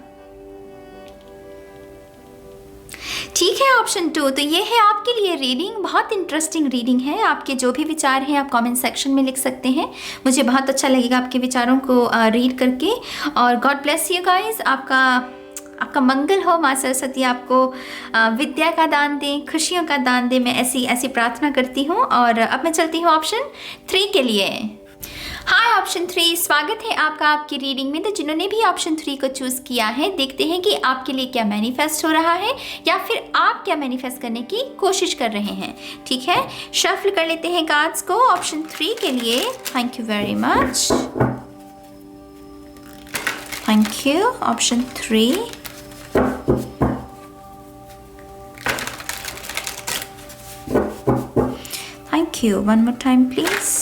ठीक है, ऑप्शन 2, तो ये है आपके लिए रीडिंग। बहुत इंटरेस्टिंग रीडिंग है। आपके जो भी विचार हैं आप कमेंट सेक्शन में लिख सकते हैं, मुझे बहुत अच्छा लगेगा आपके विचारों को रीड करके। और गॉड ब्लेस यू गाइस, आपका मंगल हो, माँ सरस्वती आपको विद्या का दान दें, खुशियों का दान दें, मैं ऐसी प्रार्थना करती हूँ। और अब मैं चलती हूँ ऑप्शन 3 के लिए। हाय ऑप्शन 3, स्वागत है आपका आपकी रीडिंग में। तो जिन्होंने भी ऑप्शन 3 को चूज़ किया है, देखते हैं कि आपके लिए क्या मैनिफेस्ट हो रहा है या फिर आप क्या मैनिफेस्ट करने की कोशिश कर रहे हैं। ठीक है, शफल कर लेते हैं कार्ड्स को ऑप्शन 3 के लिए। Thank you very much, thank you option 3। Thank you. One more time, please.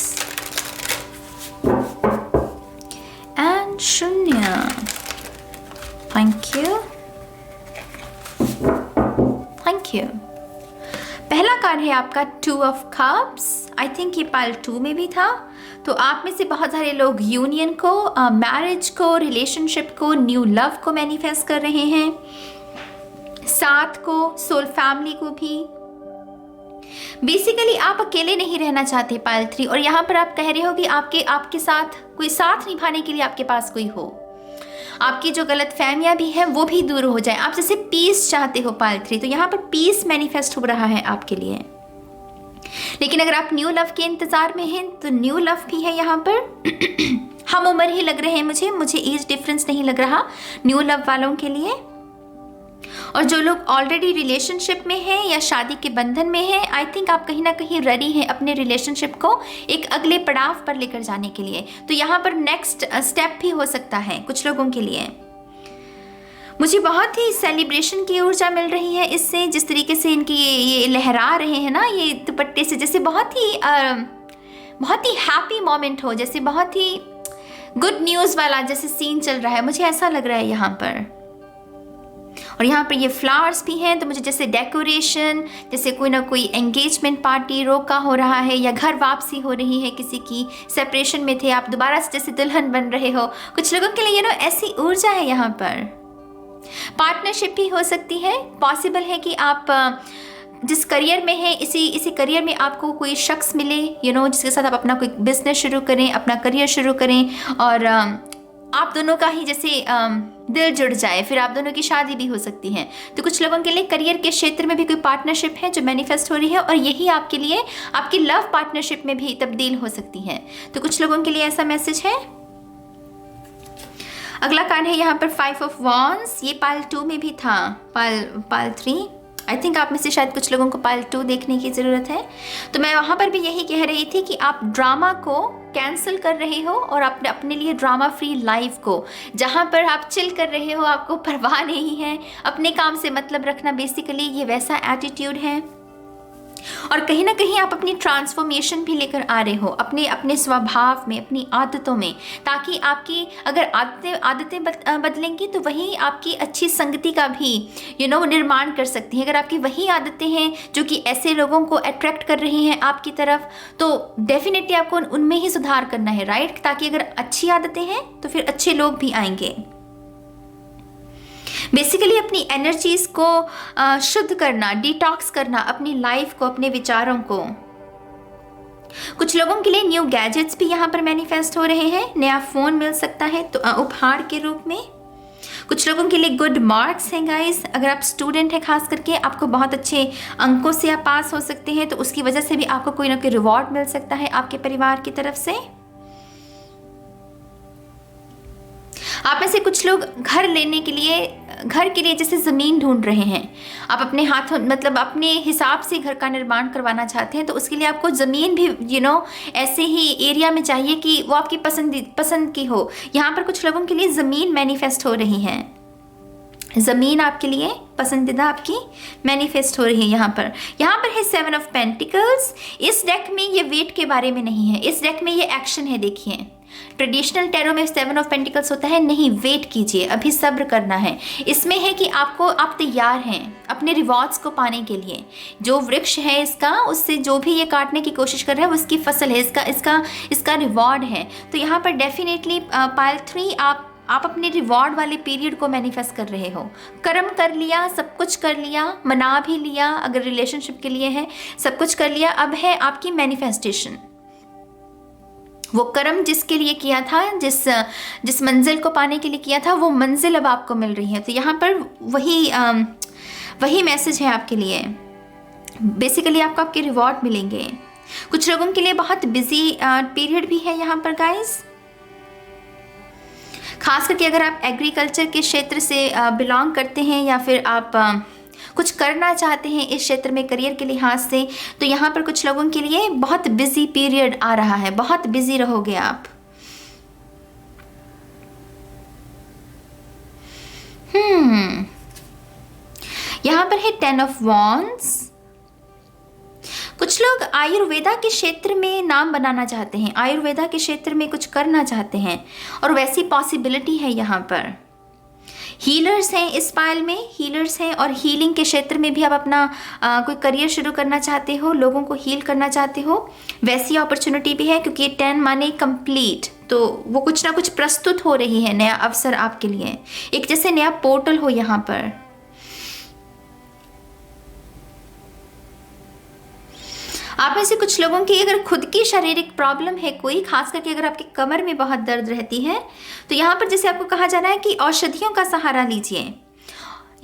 And शून्य. Thank you. Thank you. पहला कार्ड है आपका 2 of Cups. I think ये पाइल 2 में भी था। तो आप में से बहुत सारे लोग यूनियन को, मैरिज को, रिलेशनशिप को, न्यू लव को मैनिफेस्ट कर रहे हैं, साथ को, सोल फैमिली को भी। बेसिकली आप अकेले नहीं रहना चाहते पाइल 3, और यहाँ पर आप कह रहे हो कि आपके साथ कोई साथ निभाने के लिए आपके पास कोई हो, आपकी जो गलत फहमियाँ भी हैं वो भी दूर हो जाए। आप जैसे पीस चाहते हो पाइल 3, तो यहाँ पर पीस मैनिफेस्ट हो रहा है आपके लिए। लेकिन अगर आप न्यू लव के इंतजार में हैं तो न्यू लव भी है यहाँ पर। हम उम्र ही लग रहे हैं, मुझे एज डिफरेंस नहीं लग रहा न्यू लव वालों के लिए। और जो लोग ऑलरेडी रिलेशनशिप में हैं या शादी के बंधन में हैं, आई थिंक आप कहीं ना कहीं रेडी हैं अपने रिलेशनशिप को एक अगले पड़ाव पर लेकर जाने के लिए। तो यहाँ पर नेक्स्ट स्टेप भी हो सकता है कुछ लोगों के लिए। मुझे बहुत ही सेलिब्रेशन की ऊर्जा मिल रही है इससे, जिस तरीके से इनकी ये लहरा रहे हैं ना ये दुपट्टे से, जैसे बहुत ही हैप्पी मोमेंट हो, जैसे बहुत ही गुड न्यूज़ वाला जैसे सीन चल रहा है, मुझे ऐसा लग रहा है यहाँ पर। और यहाँ पर ये फ्लावर्स भी हैं, तो मुझे जैसे डेकोरेशन, जैसे कोई ना कोई एंगेजमेंट पार्टी रोका हो रहा है या घर वापसी हो रही है किसी की, सेपरेशन में थे आप, दोबारा से जैसे दुल्हन बन रहे हो। कुछ लोगों के लिए ऐसी ऊर्जा है यहाँ पर। पार्टनरशिप भी हो सकती है, पॉसिबल है कि आप जिस करियर में हैं इसी करियर में आपको कोई शख्स मिले, जिसके साथ आप अपना कोई बिजनेस शुरू करें, अपना करियर शुरू करें, और आप दोनों का ही जैसे दिल जुड़ जाए, फिर आप दोनों की शादी भी हो सकती है। तो कुछ लोगों के लिए करियर के क्षेत्र में भी कोई पार्टनरशिप है जो मैनिफेस्ट हो रही है, और यही आपके लिए आपकी लव पार्टनरशिप में भी तब्दील हो सकती है। तो कुछ लोगों के लिए ऐसा मैसेज है। अगला कार्ड है यहाँ पर 5 of Wands। ये पाइल 2 में भी था, पाइल 3। आई थिंक आप में से शायद कुछ लोगों को पाइल 2 देखने की ज़रूरत है। तो मैं वहाँ पर भी यही कह रही थी कि आप ड्रामा को कैंसिल कर रहे हो और अपने लिए ड्रामा फ्री लाइफ को, जहाँ पर आप चिल कर रहे हो, आपको परवाह नहीं है, अपने काम से मतलब रखना, बेसिकली ये वैसा एटीट्यूड है। और कहीं ना कहीं आप अपनी ट्रांसफॉर्मेशन भी लेकर आ रहे हो अपने स्वभाव में, अपनी आदतों में, ताकि आपकी अगर आदतें बदलेंगी तो वही आपकी अच्छी संगति का भी निर्माण कर सकती है। अगर आपकी वही आदतें हैं जो कि ऐसे लोगों को अट्रैक्ट कर रही हैं आपकी तरफ, तो डेफिनेटली आपको उनमें ही सुधार करना है, राइट? ताकि अगर अच्छी आदतें हैं तो फिर अच्छे लोग भी आएंगे। बेसिकली अपनी एनर्जीज को शुद्ध करना, डिटॉक्स करना, अपनी लाइफ को, अपने विचारों को। कुछ लोगों के लिए न्यू गैजेट्स भी यहाँ पर मैनिफेस्ट हो रहे हैं, नया फ़ोन मिल सकता है तो उपहार के रूप में। कुछ लोगों के लिए गुड मार्क्स हैं गाइस, अगर आप स्टूडेंट हैं खास करके, आपको बहुत अच्छे अंकों से आप पास हो सकते हैं, तो उसकी वजह से भी आपको कोई ना कोई रिवॉर्ड मिल सकता है आपके परिवार की तरफ से। आप में से कुछ लोग घर लेने के लिए घर के लिए जैसे ज़मीन ढूंढ रहे हैं, आप अपने हाथों मतलब अपने हिसाब से घर का निर्माण करवाना चाहते हैं, तो उसके लिए आपको ज़मीन भी ऐसे ही एरिया में चाहिए कि वो आपकी पसंद की हो। यहाँ पर कुछ लोगों के लिए ज़मीन मैनिफेस्ट हो रही है, ज़मीन आपके लिए पसंदीदा आपकी मैनिफेस्ट हो रही है। यहाँ पर है 7 ऑफ पेंटिकल्स। इस डेक में ये वेट के बारे में नहीं है, इस डेक में ये एक्शन है। देखिए ट्रेडिशनल टैरो में 7 ऑफ पेंटिकल्स होता है, नहीं वेट कीजिए, अभी सब्र करना है। इसमें है कि आप तैयार हैं अपने रिवॉर्ड्स को पाने के लिए। जो वृक्ष है इसका, उससे जो भी ये काटने की कोशिश कर रहा है वो उसकी फसल है, इसका रिवॉर्ड है। तो यहाँ पर डेफिनेटली पाइल 3 आप अपने रिवॉर्ड वाले पीरियड को मैनिफेस्ट कर रहे हो। कर्म कर लिया, सब कुछ कर लिया, मना भी लिया, अगर रिलेशनशिप के लिए है सब कुछ कर लिया, अब है आपकी मैनिफेस्टेशन। वो कर्म जिसके लिए किया था, जिस मंजिल को पाने के लिए किया था, वो मंजिल अब आपको मिल रही है। तो यहाँ पर वही मैसेज है आपके लिए। बेसिकली आपको आपके रिवॉर्ड मिलेंगे। कुछ लोगों के लिए बहुत बिजी पीरियड भी है यहाँ पर गाइस, खास करके अगर आप एग्रीकल्चर के क्षेत्र से बिलोंग करते हैं या फिर आप कुछ करना चाहते हैं इस क्षेत्र में करियर के लिहाज से, तो यहाँ पर कुछ लोगों के लिए बहुत बिजी पीरियड आ रहा है, बहुत बिजी रहोगे आप। यहाँ पर है 10 ऑफ वॉन्ड्स। कुछ लोग आयुर्वेदा के क्षेत्र में नाम बनाना चाहते हैं, आयुर्वेदा के क्षेत्र में कुछ करना चाहते हैं और वैसी पॉसिबिलिटी है। यहाँ पर हीलर्स हैं, इस पाइल में हीलर्स हैं और हीलिंग के क्षेत्र में भी आप अपना कोई करियर शुरू करना चाहते हो, लोगों को हील करना चाहते हो, वैसी अपॉर्चुनिटी भी है। क्योंकि 10 माने कंप्लीट, तो वो कुछ ना कुछ प्रस्तुत हो रही है, नया अवसर आपके लिए, एक जैसे नया पोर्टल हो। यहाँ पर आप में से कुछ लोगों की अगर खुद की शारीरिक प्रॉब्लम है कोई, खास करके अगर आपके कमर में बहुत दर्द रहती है, तो यहाँ पर जैसे आपको कहा जा रहा है कि औषधियों का सहारा लीजिए,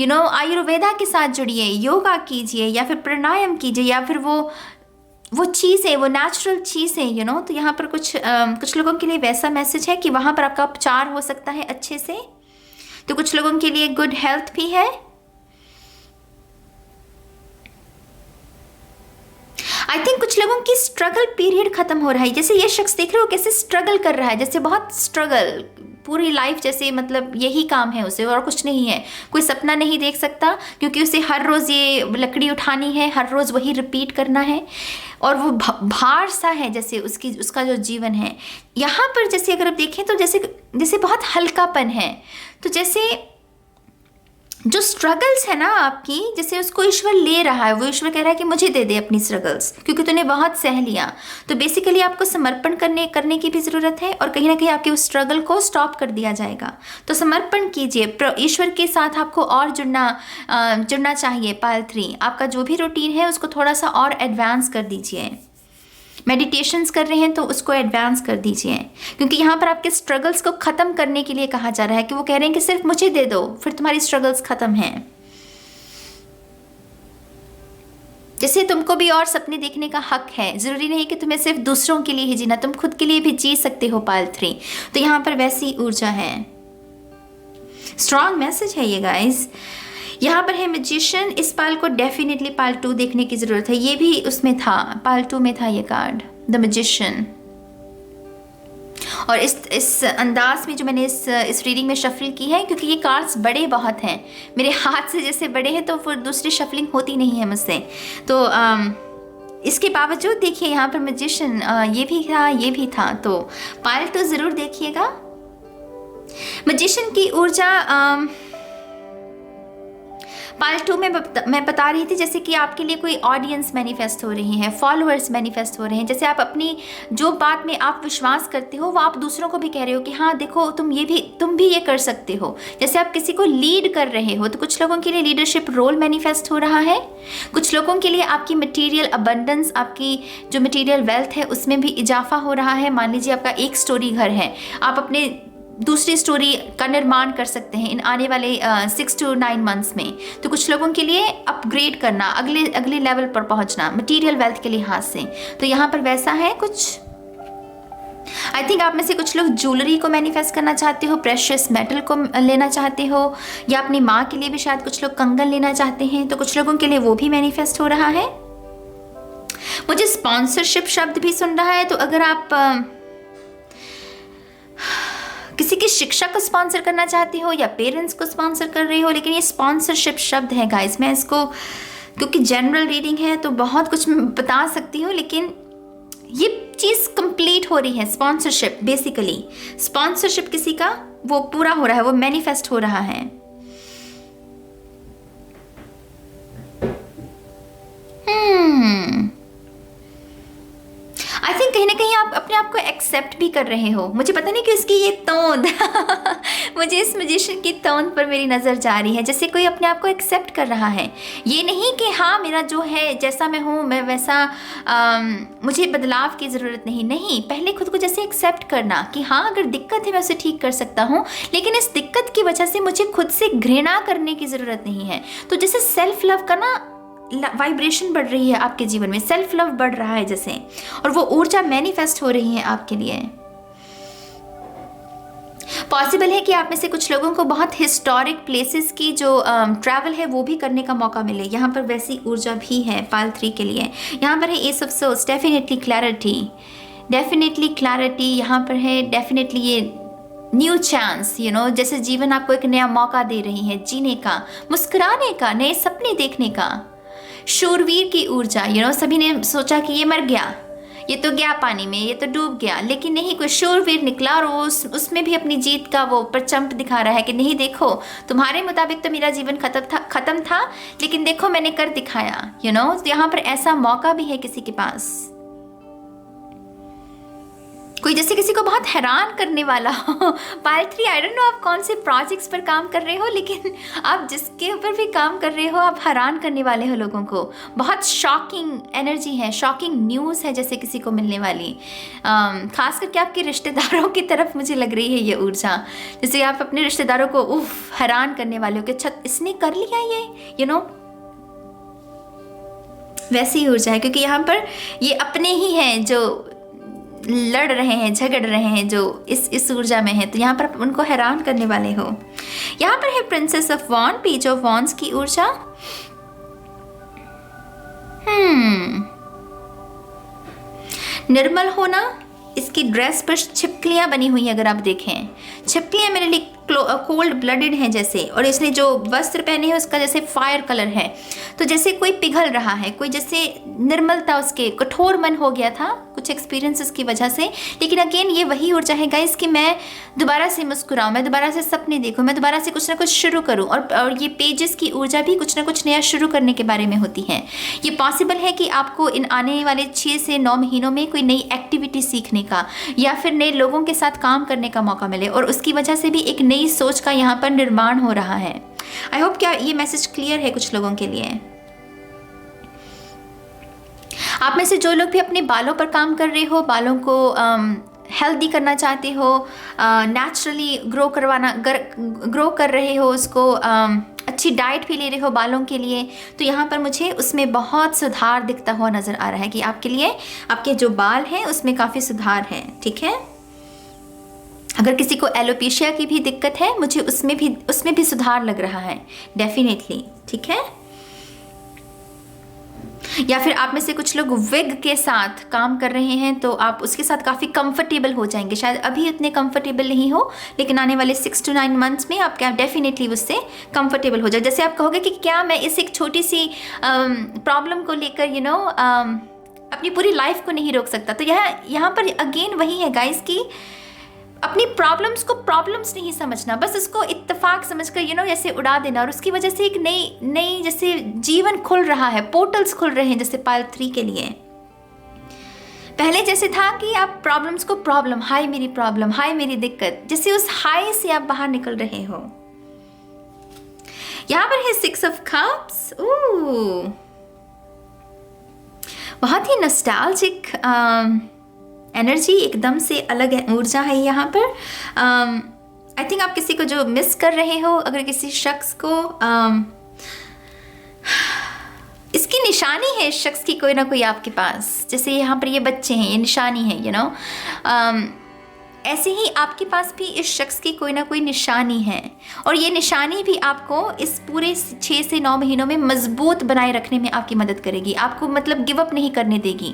आयुर्वेदा के साथ जुड़िए, योगा कीजिए या फिर प्राणायाम कीजिए या फिर वो चीज़ है, वो नेचुरल चीज़ है, तो यहाँ पर कुछ लोगों के लिए वैसा मैसेज है कि वहाँ पर आपका उपचार हो सकता है अच्छे से। तो कुछ लोगों के लिए गुड हेल्थ भी है। आई थिंक कुछ लोगों की स्ट्रगल पीरियड खत्म हो रहा है। जैसे ये शख्स देख रहे हो कैसे स्ट्रगल कर रहा है, जैसे बहुत स्ट्रगल पूरी लाइफ, जैसे मतलब यही काम है उसे और कुछ नहीं है, कोई सपना नहीं देख सकता क्योंकि उसे हर रोज़ ये लकड़ी उठानी है, हर रोज़ वही रिपीट करना है और वो भार सा है जैसे उसका जो जीवन है। यहाँ पर जैसे अगर आप देखें तो जैसे बहुत हल्कापन है। तो जैसे जो स्ट्रगल्स है ना आपकी, जैसे उसको ईश्वर ले रहा है, वो ईश्वर कह रहा है कि मुझे दे दे अपनी स्ट्रगल्स, क्योंकि तूने बहुत सह लिया। तो बेसिकली आपको समर्पण करने की भी ज़रूरत है और कहीं ना कहीं आपके उस स्ट्रगल को स्टॉप कर दिया जाएगा। तो समर्पण कीजिए, ईश्वर के साथ आपको और जुड़ना चाहिए। पाइल 3 आपका जो भी रूटीन है उसको थोड़ा सा और एडवांस कर दीजिए। मेडिटेशंस कर रहे हैं तो उसको एडवांस कर दीजिए, क्योंकि यहाँ पर आपके स्ट्रगल्स को ख़त्म करने के लिए कहा जा रहा है कि वो कह रहे हैं कि सिर्फ मुझे दे दो, फिर तुम्हारी स्ट्रगल्स ख़त्म हैं। जैसे तुमको भी और सपने देखने का हक है, ज़रूरी नहीं कि तुम्हें सिर्फ दूसरों के लिए ही जीना, तुम खुद के लिए भी जी सकते हो। पाइल 3 तो यहाँ पर वैसी ऊर्जा है, स्ट्रॉन्ग मैसेज है ये गाइज। यहाँ पर है मैजिशियन। इस पाइल को डेफिनेटली पाइल 2 देखने की ज़रूरत है, ये भी उसमें था, पाइल 2 में था ये कार्ड, द मैजिशियन। और इस अंदाज में जो मैंने इस रीडिंग में शफल की है, क्योंकि ये कार्ड्स बड़े बहुत हैं, मेरे हाथ से जैसे बड़े हैं, तो फिर दूसरी शफलिंग होती नहीं है मुझसे। तो इसके बावजूद देखिए यहाँ पर मैजिशियन ये भी था। तो पाइल 2 ज़रूर देखिएगा। मैजिशियन की ऊर्जा पाइल 2 में मैं बता रही थी जैसे कि आपके लिए कोई ऑडियंस मैनिफेस्ट हो रही है, फॉलोअर्स मैनिफेस्ट हो रहे हैं। जैसे आप अपनी जो बात में आप विश्वास करते हो वो आप दूसरों को भी कह रहे हो कि हाँ देखो तुम भी ये कर सकते हो। जैसे आप किसी को लीड कर रहे हो, तो कुछ लोगों के लिए लीडरशिप रोल मैनिफेस्ट हो रहा है। कुछ लोगों के लिए आपकी मटीरियल अबंडेंस, आपकी जो मटीरियल वेल्थ है उसमें भी इजाफा हो रहा है। मान लीजिए आपका एक स्टोरी घर है, आप अपने दूसरी स्टोरी का निर्माण कर सकते हैं इन आने वाले 6 to 9 मंथ्स में। तो कुछ लोगों के लिए अपग्रेड करना, अगले लेवल पर पहुंचना मटेरियल वेल्थ के लिहाज से, तो यहाँ पर वैसा है कुछ। आई थिंक आप में से कुछ लोग ज्वेलरी को मैनिफेस्ट करना चाहते हो, प्रेशियस मेटल को लेना चाहते हो, या अपनी माँ के लिए भी शायद कुछ लोग कंगन लेना चाहते हैं, तो कुछ लोगों के लिए वो भी मैनिफेस्ट हो रहा है। मुझे स्पॉन्सरशिप शब्द भी सुन रहा है, तो अगर आप किसी की शिक्षा को स्पॉन्सर करना चाहते हो या पेरेंट्स को स्पॉन्सर कर रहे हो, लेकिन ये स्पॉन्सरशिप शब्द है गाइस, मैं इसको क्योंकि जनरल रीडिंग है तो बहुत कुछ मैं बता सकती हूँ, लेकिन ये चीज़ कंप्लीट हो रही है। स्पॉन्सरशिप, बेसिकली स्पॉन्सरशिप किसी का वो पूरा हो रहा है, वो मैनिफेस्ट हो रहा है। आई थिंक कहीं ना कहीं आप अपने आप को एक्सेप्ट भी कर रहे हो। मुझे पता नहीं क्यों इसकी ये टोन मुझे इस मैजिशियन की टोन पर मेरी नज़र जा रही है, जैसे कोई अपने आप को एक्सेप्ट कर रहा है। ये नहीं कि हाँ मेरा जो है जैसा मैं हूँ मैं वैसा, मुझे बदलाव की ज़रूरत नहीं, पहले खुद को जैसे एक्सेप्ट करना कि हाँ अगर दिक्कत है मैं उसे ठीक कर सकता हूँ, लेकिन इस दिक्कत की वजह से मुझे खुद से घृणा करने की ज़रूरत नहीं है। तो जैसे सेल्फ लव का ना वाइब्रेशन बढ़ रही है आपके जीवन में, सेल्फ लव बढ़ रहा है जैसे, और वो ऊर्जा मैनिफेस्ट हो रही है आपके लिए। पॉसिबल है कि आप में से कुछ लोगों को बहुत हिस्टोरिक प्लेसेस की जो ट्रैवल है वो भी करने का मौका मिले। यहाँ पर वैसी ऊर्जा भी है पाइल 3 के लिए। यहाँ पर है S of source, definitely clarity यहाँ पर है, डेफिनेटली ये न्यू चांस, जैसे जीवन आपको एक नया मौका दे रही है जीने का, मुस्कुराने का, नए सपने देखने का। शूरवीर की ऊर्जा, सभी ने सोचा कि ये मर गया, ये तो गया पानी में, ये तो डूब गया, लेकिन नहीं, कोई शूरवीर निकला और उसमें भी अपनी जीत का वो परचम दिखा रहा है कि नहीं देखो, तुम्हारे मुताबिक तो मेरा जीवन खत्म था, लेकिन देखो मैंने कर दिखाया। तो यहाँ पर ऐसा मौका भी है किसी के पास। कोई जैसे किसी को बहुत हैरान करने वाला हो। पाइल 3, आई डोंट नो आप कौन से प्रोजेक्ट्स पर काम कर रहे हो, लेकिन आप जिसके ऊपर भी काम कर रहे हो आप हैरान करने वाले हो लोगों को। बहुत शॉकिंग एनर्जी है, शॉकिंग न्यूज़ है जैसे किसी को मिलने वाली, खास करके आपके रिश्तेदारों की तरफ मुझे लग रही है ये ऊर्जा। जैसे आप अपने रिश्तेदारों को हैरान करने वाले हो कि अच्छा इसने कर लिया ये, वैसी ऊर्जा है, क्योंकि यहाँ पर ये अपने ही हैं जो लड़ रहे हैं, झगड़ रहे हैं, जो इस ऊर्जा में है, तो यहाँ पर उनको हैरान करने वाले हो। यहाँ पर है princess of wands, page of wands की ऊर्जा। निर्मल होना, इसकी ड्रेस पर छिपकलियां बनी हुई हैं। अगर आप देखें, छिपकलियां मेरे लिए कोल्ड ब्लडेड हैं जैसे, और इसने जो वस्त्र पहने हैं उसका जैसे फायर कलर है, तो जैसे कोई पिघल रहा है, कोई जैसे निर्मलता, उसके कठोर मन हो गया था कुछ एक्सपीरियंसेस की वजह से। लेकिन अगेन ये वही ऊर्जा है गाइस कि मैं दोबारा से मुस्कुराऊं, मैं दोबारा से सपने देखूं, मैं दोबारा से कुछ ना कुछ शुरू करूं। और ये पेजेस की ऊर्जा भी कुछ ना कुछ नया शुरू करने के बारे में होती है। ये पॉसिबल है कि आपको इन आने वाले 6 से 9 महीनों में कोई नई एक्टिविटी सीखने का या फिर नए लोगों के साथ काम करने का मौका मिले, और उसकी वजह से भी एक नई सोच का यहाँ पर निर्माण हो रहा है। आई होप क्या ये मैसेज क्लियर है कुछ लोगों के लिए। आप में से जो लोग भी अपने बालों पर काम कर रहे हो, बालों को हेल्दी करना चाहते हो, नेचुरली ग्रो कर रहे हो उसको, अच्छी डाइट भी ले रहे हो बालों के लिए, तो यहाँ पर मुझे उसमें बहुत सुधार दिखता हुआ नज़र आ रहा है कि आपके लिए आपके जो बाल हैं उसमें काफ़ी सुधार है। ठीक है, अगर किसी को एलोपेशिया की भी दिक्कत है, मुझे उसमें भी सुधार लग रहा है डेफिनेटली। ठीक है, या फिर आप में से कुछ लोग विग के साथ काम कर रहे हैं, तो आप उसके साथ काफ़ी कंफर्टेबल हो जाएंगे। शायद अभी उतने कंफर्टेबल नहीं हो, लेकिन आने वाले 6 to 9 मंथ्स में आप क्या डेफिनेटली उससे कंफर्टेबल हो जाए। जैसे आप कहोगे कि क्या मैं इस एक छोटी सी प्रॉब्लम को लेकर अपनी पूरी लाइफ को नहीं रोक सकता, तो यहाँ पर अगेन वही है गाइस कि अपनी प्रॉब्लम्स को प्रॉब्लम्स नहीं समझना, बस उसको इत्तेफाक समझकर जैसे उड़ा देना, और उसकी वजह से एक नई जैसे जीवन खुल रहा है, पोर्टल्स खुल रहे हैं जैसे पाइल 3 के लिए। पहले जैसे था कि आप प्रॉब्लम्स को प्रॉब्लम, हाय मेरी प्रॉब्लम, हाय मेरी दिक्कत, जैसे उस हाय से आप बाहर निकल रहे हो। यहाँ पर है 6 ऑफ कप्स। बहुत ही नॉस्टैल्जिक एनर्जी, एकदम से अलग ऊर्जा है यहाँ पर। आई थिंक आप किसी को जो मिस कर रहे हो, अगर किसी शख्स को इसकी निशानी है इस शख्स की कोई ना कोई आपके पास, जैसे यहाँ पर ये बच्चे हैं, ये निशानी है ऐसे ही आपके पास भी इस शख्स की कोई ना कोई निशानी है, और ये निशानी भी आपको इस पूरे 6 से 9 महीनों में मजबूत बनाए रखने में आपकी मदद करेगी, आपको मतलब गिव अप नहीं करने देगी।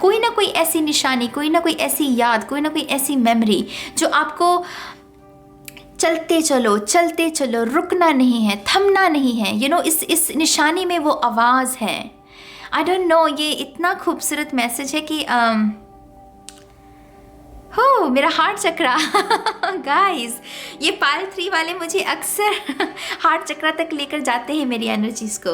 कोई ना कोई ऐसी निशानी, कोई ना कोई ऐसी याद, कोई ना कोई ऐसी मेमोरी जो आपको चलते चलो, रुकना नहीं है, थमना नहीं है। इस निशानी में वो आवाज़ है। आई डोंट नो, ये इतना खूबसूरत मैसेज है कि हो मेरा हार्ट चक्रा गाइस, ये पायल 3 वाले मुझे अक्सर हार्ट चक्रा तक लेकर जाते हैं मेरी एनर्जीज को।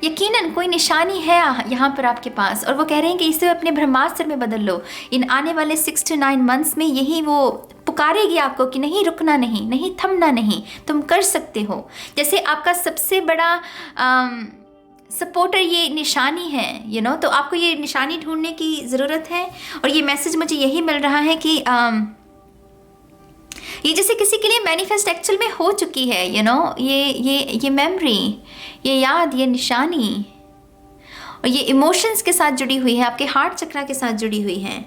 यकीनन कोई निशानी है यहाँ पर आपके पास, और वो कह रहे हैं कि इसे अपने ब्रह्मास्त्र में बदल लो। इन आने वाले 6 to 9 मंथ्स में यही वो पुकारेगी आपको कि नहीं रुकना नहीं, नहीं थमना नहीं, तुम कर सकते हो। जैसे आपका सबसे बड़ा सपोर्टर ये निशानी है, तो आपको ये निशानी ढूंढने की ज़रूरत है। और ये मैसेज मुझे यही मिल रहा है कि ये जैसे किसी के लिए मैनिफेस्ट एक्चुअल में हो चुकी है, ये मेमोरी, ये याद, ये निशानी, और ये इमोशंस के साथ जुड़ी हुई है, आपके हार्ट चक्रा के साथ जुड़ी हुई है।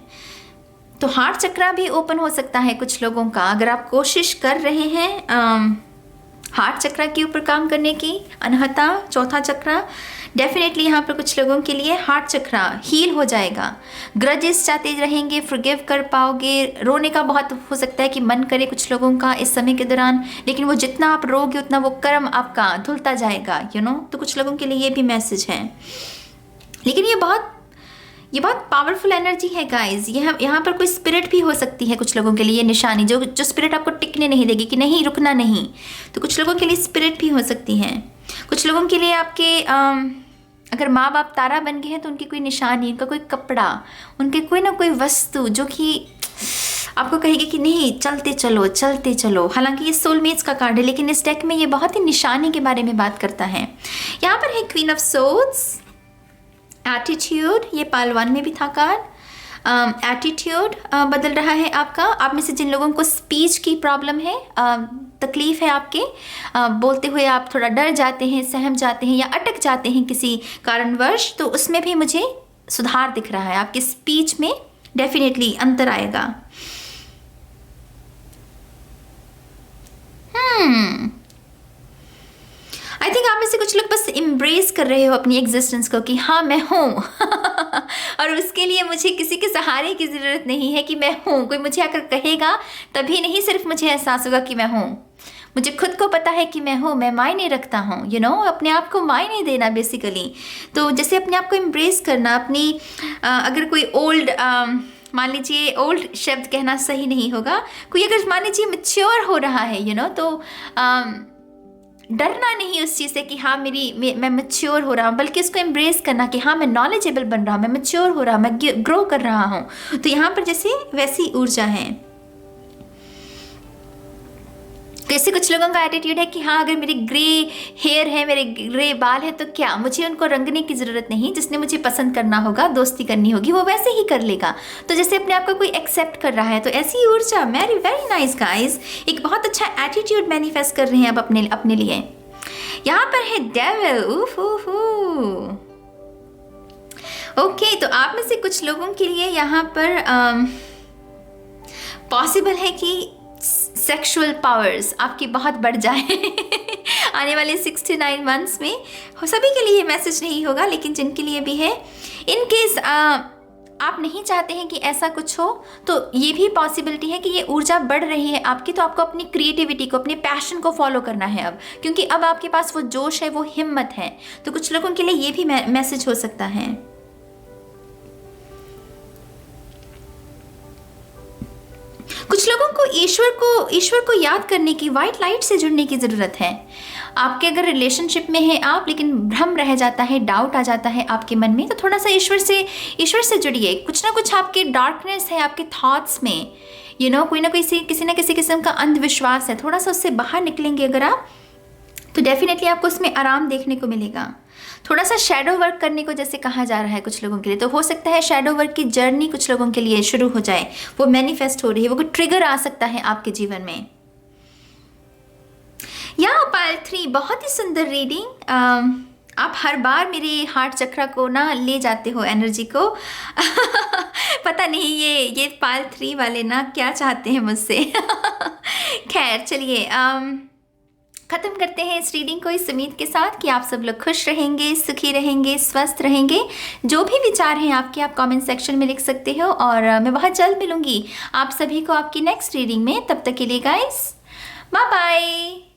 तो हार्ट चक्रा भी ओपन हो सकता है कुछ लोगों का, अगर आप कोशिश कर रहे हैं हार्ट चक्रा के ऊपर काम करने की। अनहता, चौथा चक्रा, डेफिनेटली यहाँ पर कुछ लोगों के लिए हार्ट चक्रा हील हो जाएगा। ग्रजेस चाहते रहेंगे, फॉरगिव कर पाओगे। रोने का बहुत हो सकता है कि मन करे कुछ लोगों का इस समय के दौरान, लेकिन वो जितना आप रोगे उतना वो कर्म आपका धुलता जाएगा, तो कुछ लोगों के लिए ये भी मैसेज है। लेकिन ये बहुत पावरफुल एनर्जी है गाइज। यहाँ पर कोई स्पिरिट भी हो सकती है कुछ लोगों के लिए, ये निशानी जो स्पिरिट आपको टिकने नहीं देगी कि नहीं रुकना नहीं। तो कुछ लोगों के लिए स्पिरिट भी हो सकती है। कुछ लोगों के लिए आपके अगर माँ बाप तारा बन गए हैं तो उनकी कोई निशानी, उनका कोई कपड़ा, उनके कोई ना कोई वस्तु जो कि आपको कहेगी कि नहीं चलते चलो। हालांकि ये सोलमेट्स का कार्ड है, लेकिन इस डेक में ये बहुत ही निशानी के बारे में बात करता है। यहाँ पर है क्वीन ऑफ सोर्ड्स, एटीट्यूड, ये पाल 1 में भी था कार्ड। एटीट्यूड बदल रहा है आपका। आप में से जिन लोगों को स्पीच की प्रॉब्लम है, तकलीफ़ है आपके, बोलते हुए आप थोड़ा डर जाते हैं, सहम जाते हैं या अटक जाते हैं किसी कारणवश, तो उसमें भी मुझे सुधार दिख रहा है। आपकी स्पीच में डेफिनेटली अंतर आएगा। आई थिंक आप में से कुछ लोग बस एम्ब्रेस कर रहे हो अपनी एग्जिस्टेंस को कि हाँ मैं हूँ और उसके लिए मुझे किसी के सहारे की ज़रूरत नहीं है कि मैं हूँ। कोई मुझे आकर कहेगा तभी नहीं सिर्फ मुझे एहसास होगा कि मैं हूँ। मुझे खुद को पता है कि मैं हूँ, मैं मायने रखता हूँ, अपने आप को मायने देना बेसिकली। तो जैसे अपने आप को एम्ब्रेस करना, अपनी अगर कोई ओल्ड मान लीजिए, ओल्ड शब्द कहना सही नहीं होगा, कोई अगर मान लीजिए मैच्योर हो रहा है तो डरना नहीं उस चीज़ से कि हाँ मैं मैच्योर हो रहा हूँ, बल्कि इसको एम्ब्रेस करना कि हाँ मैं नॉलेजेबल बन रहा हूँ, मैं मैच्योर हो रहा हूँ, मैं ग्रो कर रहा हूँ। तो यहाँ पर जैसे वैसी ऊर्जा है। जैसे कुछ लोगों का एटीट्यूड है कि हाँ अगर मेरे ग्रे हेयर है, मेरे ग्रे बाल है, तो क्या मुझे उनको रंगने की ज़रूरत नहीं, जिसने मुझे पसंद करना होगा, दोस्ती करनी होगी, वो वैसे ही कर लेगा। तो जैसे अपने आप को कोई एक्सेप्ट कर रहा है, तो ऐसी ऊर्जा, वेरी नाइस गाइस, एक बहुत अच्छा एटीट्यूड मैनिफेस्ट कर रहे हैं आप अपने लिए। यहाँ पर है डेविल। ओके, तो आप में से कुछ लोगों के लिए यहाँ पर पॉसिबल है कि सेक्सुअल पावर्स आपकी बहुत बढ़ जाए आने वाले 6 to 9 मंथ्स में। सभी के लिए ये मैसेज नहीं होगा, लेकिन जिनके लिए भी है, इन केस आप नहीं चाहते हैं कि ऐसा कुछ हो, तो ये भी पॉसिबिलिटी है कि ये ऊर्जा बढ़ रही है आपकी, तो आपको अपनी क्रिएटिविटी को, अपने पैशन को फॉलो करना है अब, क्योंकि अब आपके पास वो जोश है, वो हिम्मत है। तो कुछ लोगों के लिए ये भी मैसेज हो सकता है। कुछ लोगों को ईश्वर को याद करने की, वाइट लाइट से जुड़ने की ज़रूरत है। आपके अगर रिलेशनशिप में है आप, लेकिन भ्रम रह जाता है, डाउट आ जाता है आपके मन में, तो थोड़ा सा ईश्वर से जुड़िए। कुछ ना कुछ आपके डार्कनेस है आपके थॉट्स में, कोई ना कोई किसी ना किसी किस्म का अंधविश्वास है, थोड़ा सा उससे बाहर निकलेंगे अगर आप, तो डेफिनेटली आपको उसमें आराम देखने को मिलेगा। थोड़ा सा शैडो वर्क करने को जैसे कहा जा रहा है कुछ लोगों के लिए, तो हो सकता है शैडो वर्क की जर्नी कुछ लोगों के लिए शुरू हो जाए, वो मैनिफेस्ट हो रही है, वो कोई ट्रिगर आ सकता है आपके जीवन में। यहाँ पायल 3, बहुत ही सुंदर रीडिंग। आप हर बार मेरे हार्ट चक्रा को ना ले जाते हो एनर्जी को पता नहीं ये पाल 3 वाले ना क्या चाहते हैं मुझसे। खैर चलिए ख़त्म करते हैं इस रीडिंग को इस उम्मीद के साथ कि आप सब लोग खुश रहेंगे, सुखी रहेंगे, स्वस्थ रहेंगे। जो भी विचार हैं आपके, आप कमेंट सेक्शन में लिख सकते हो और मैं बहुत जल्द मिलूंगी आप सभी को आपकी नेक्स्ट रीडिंग में। तब तक के लिए गाइस बाय बाय।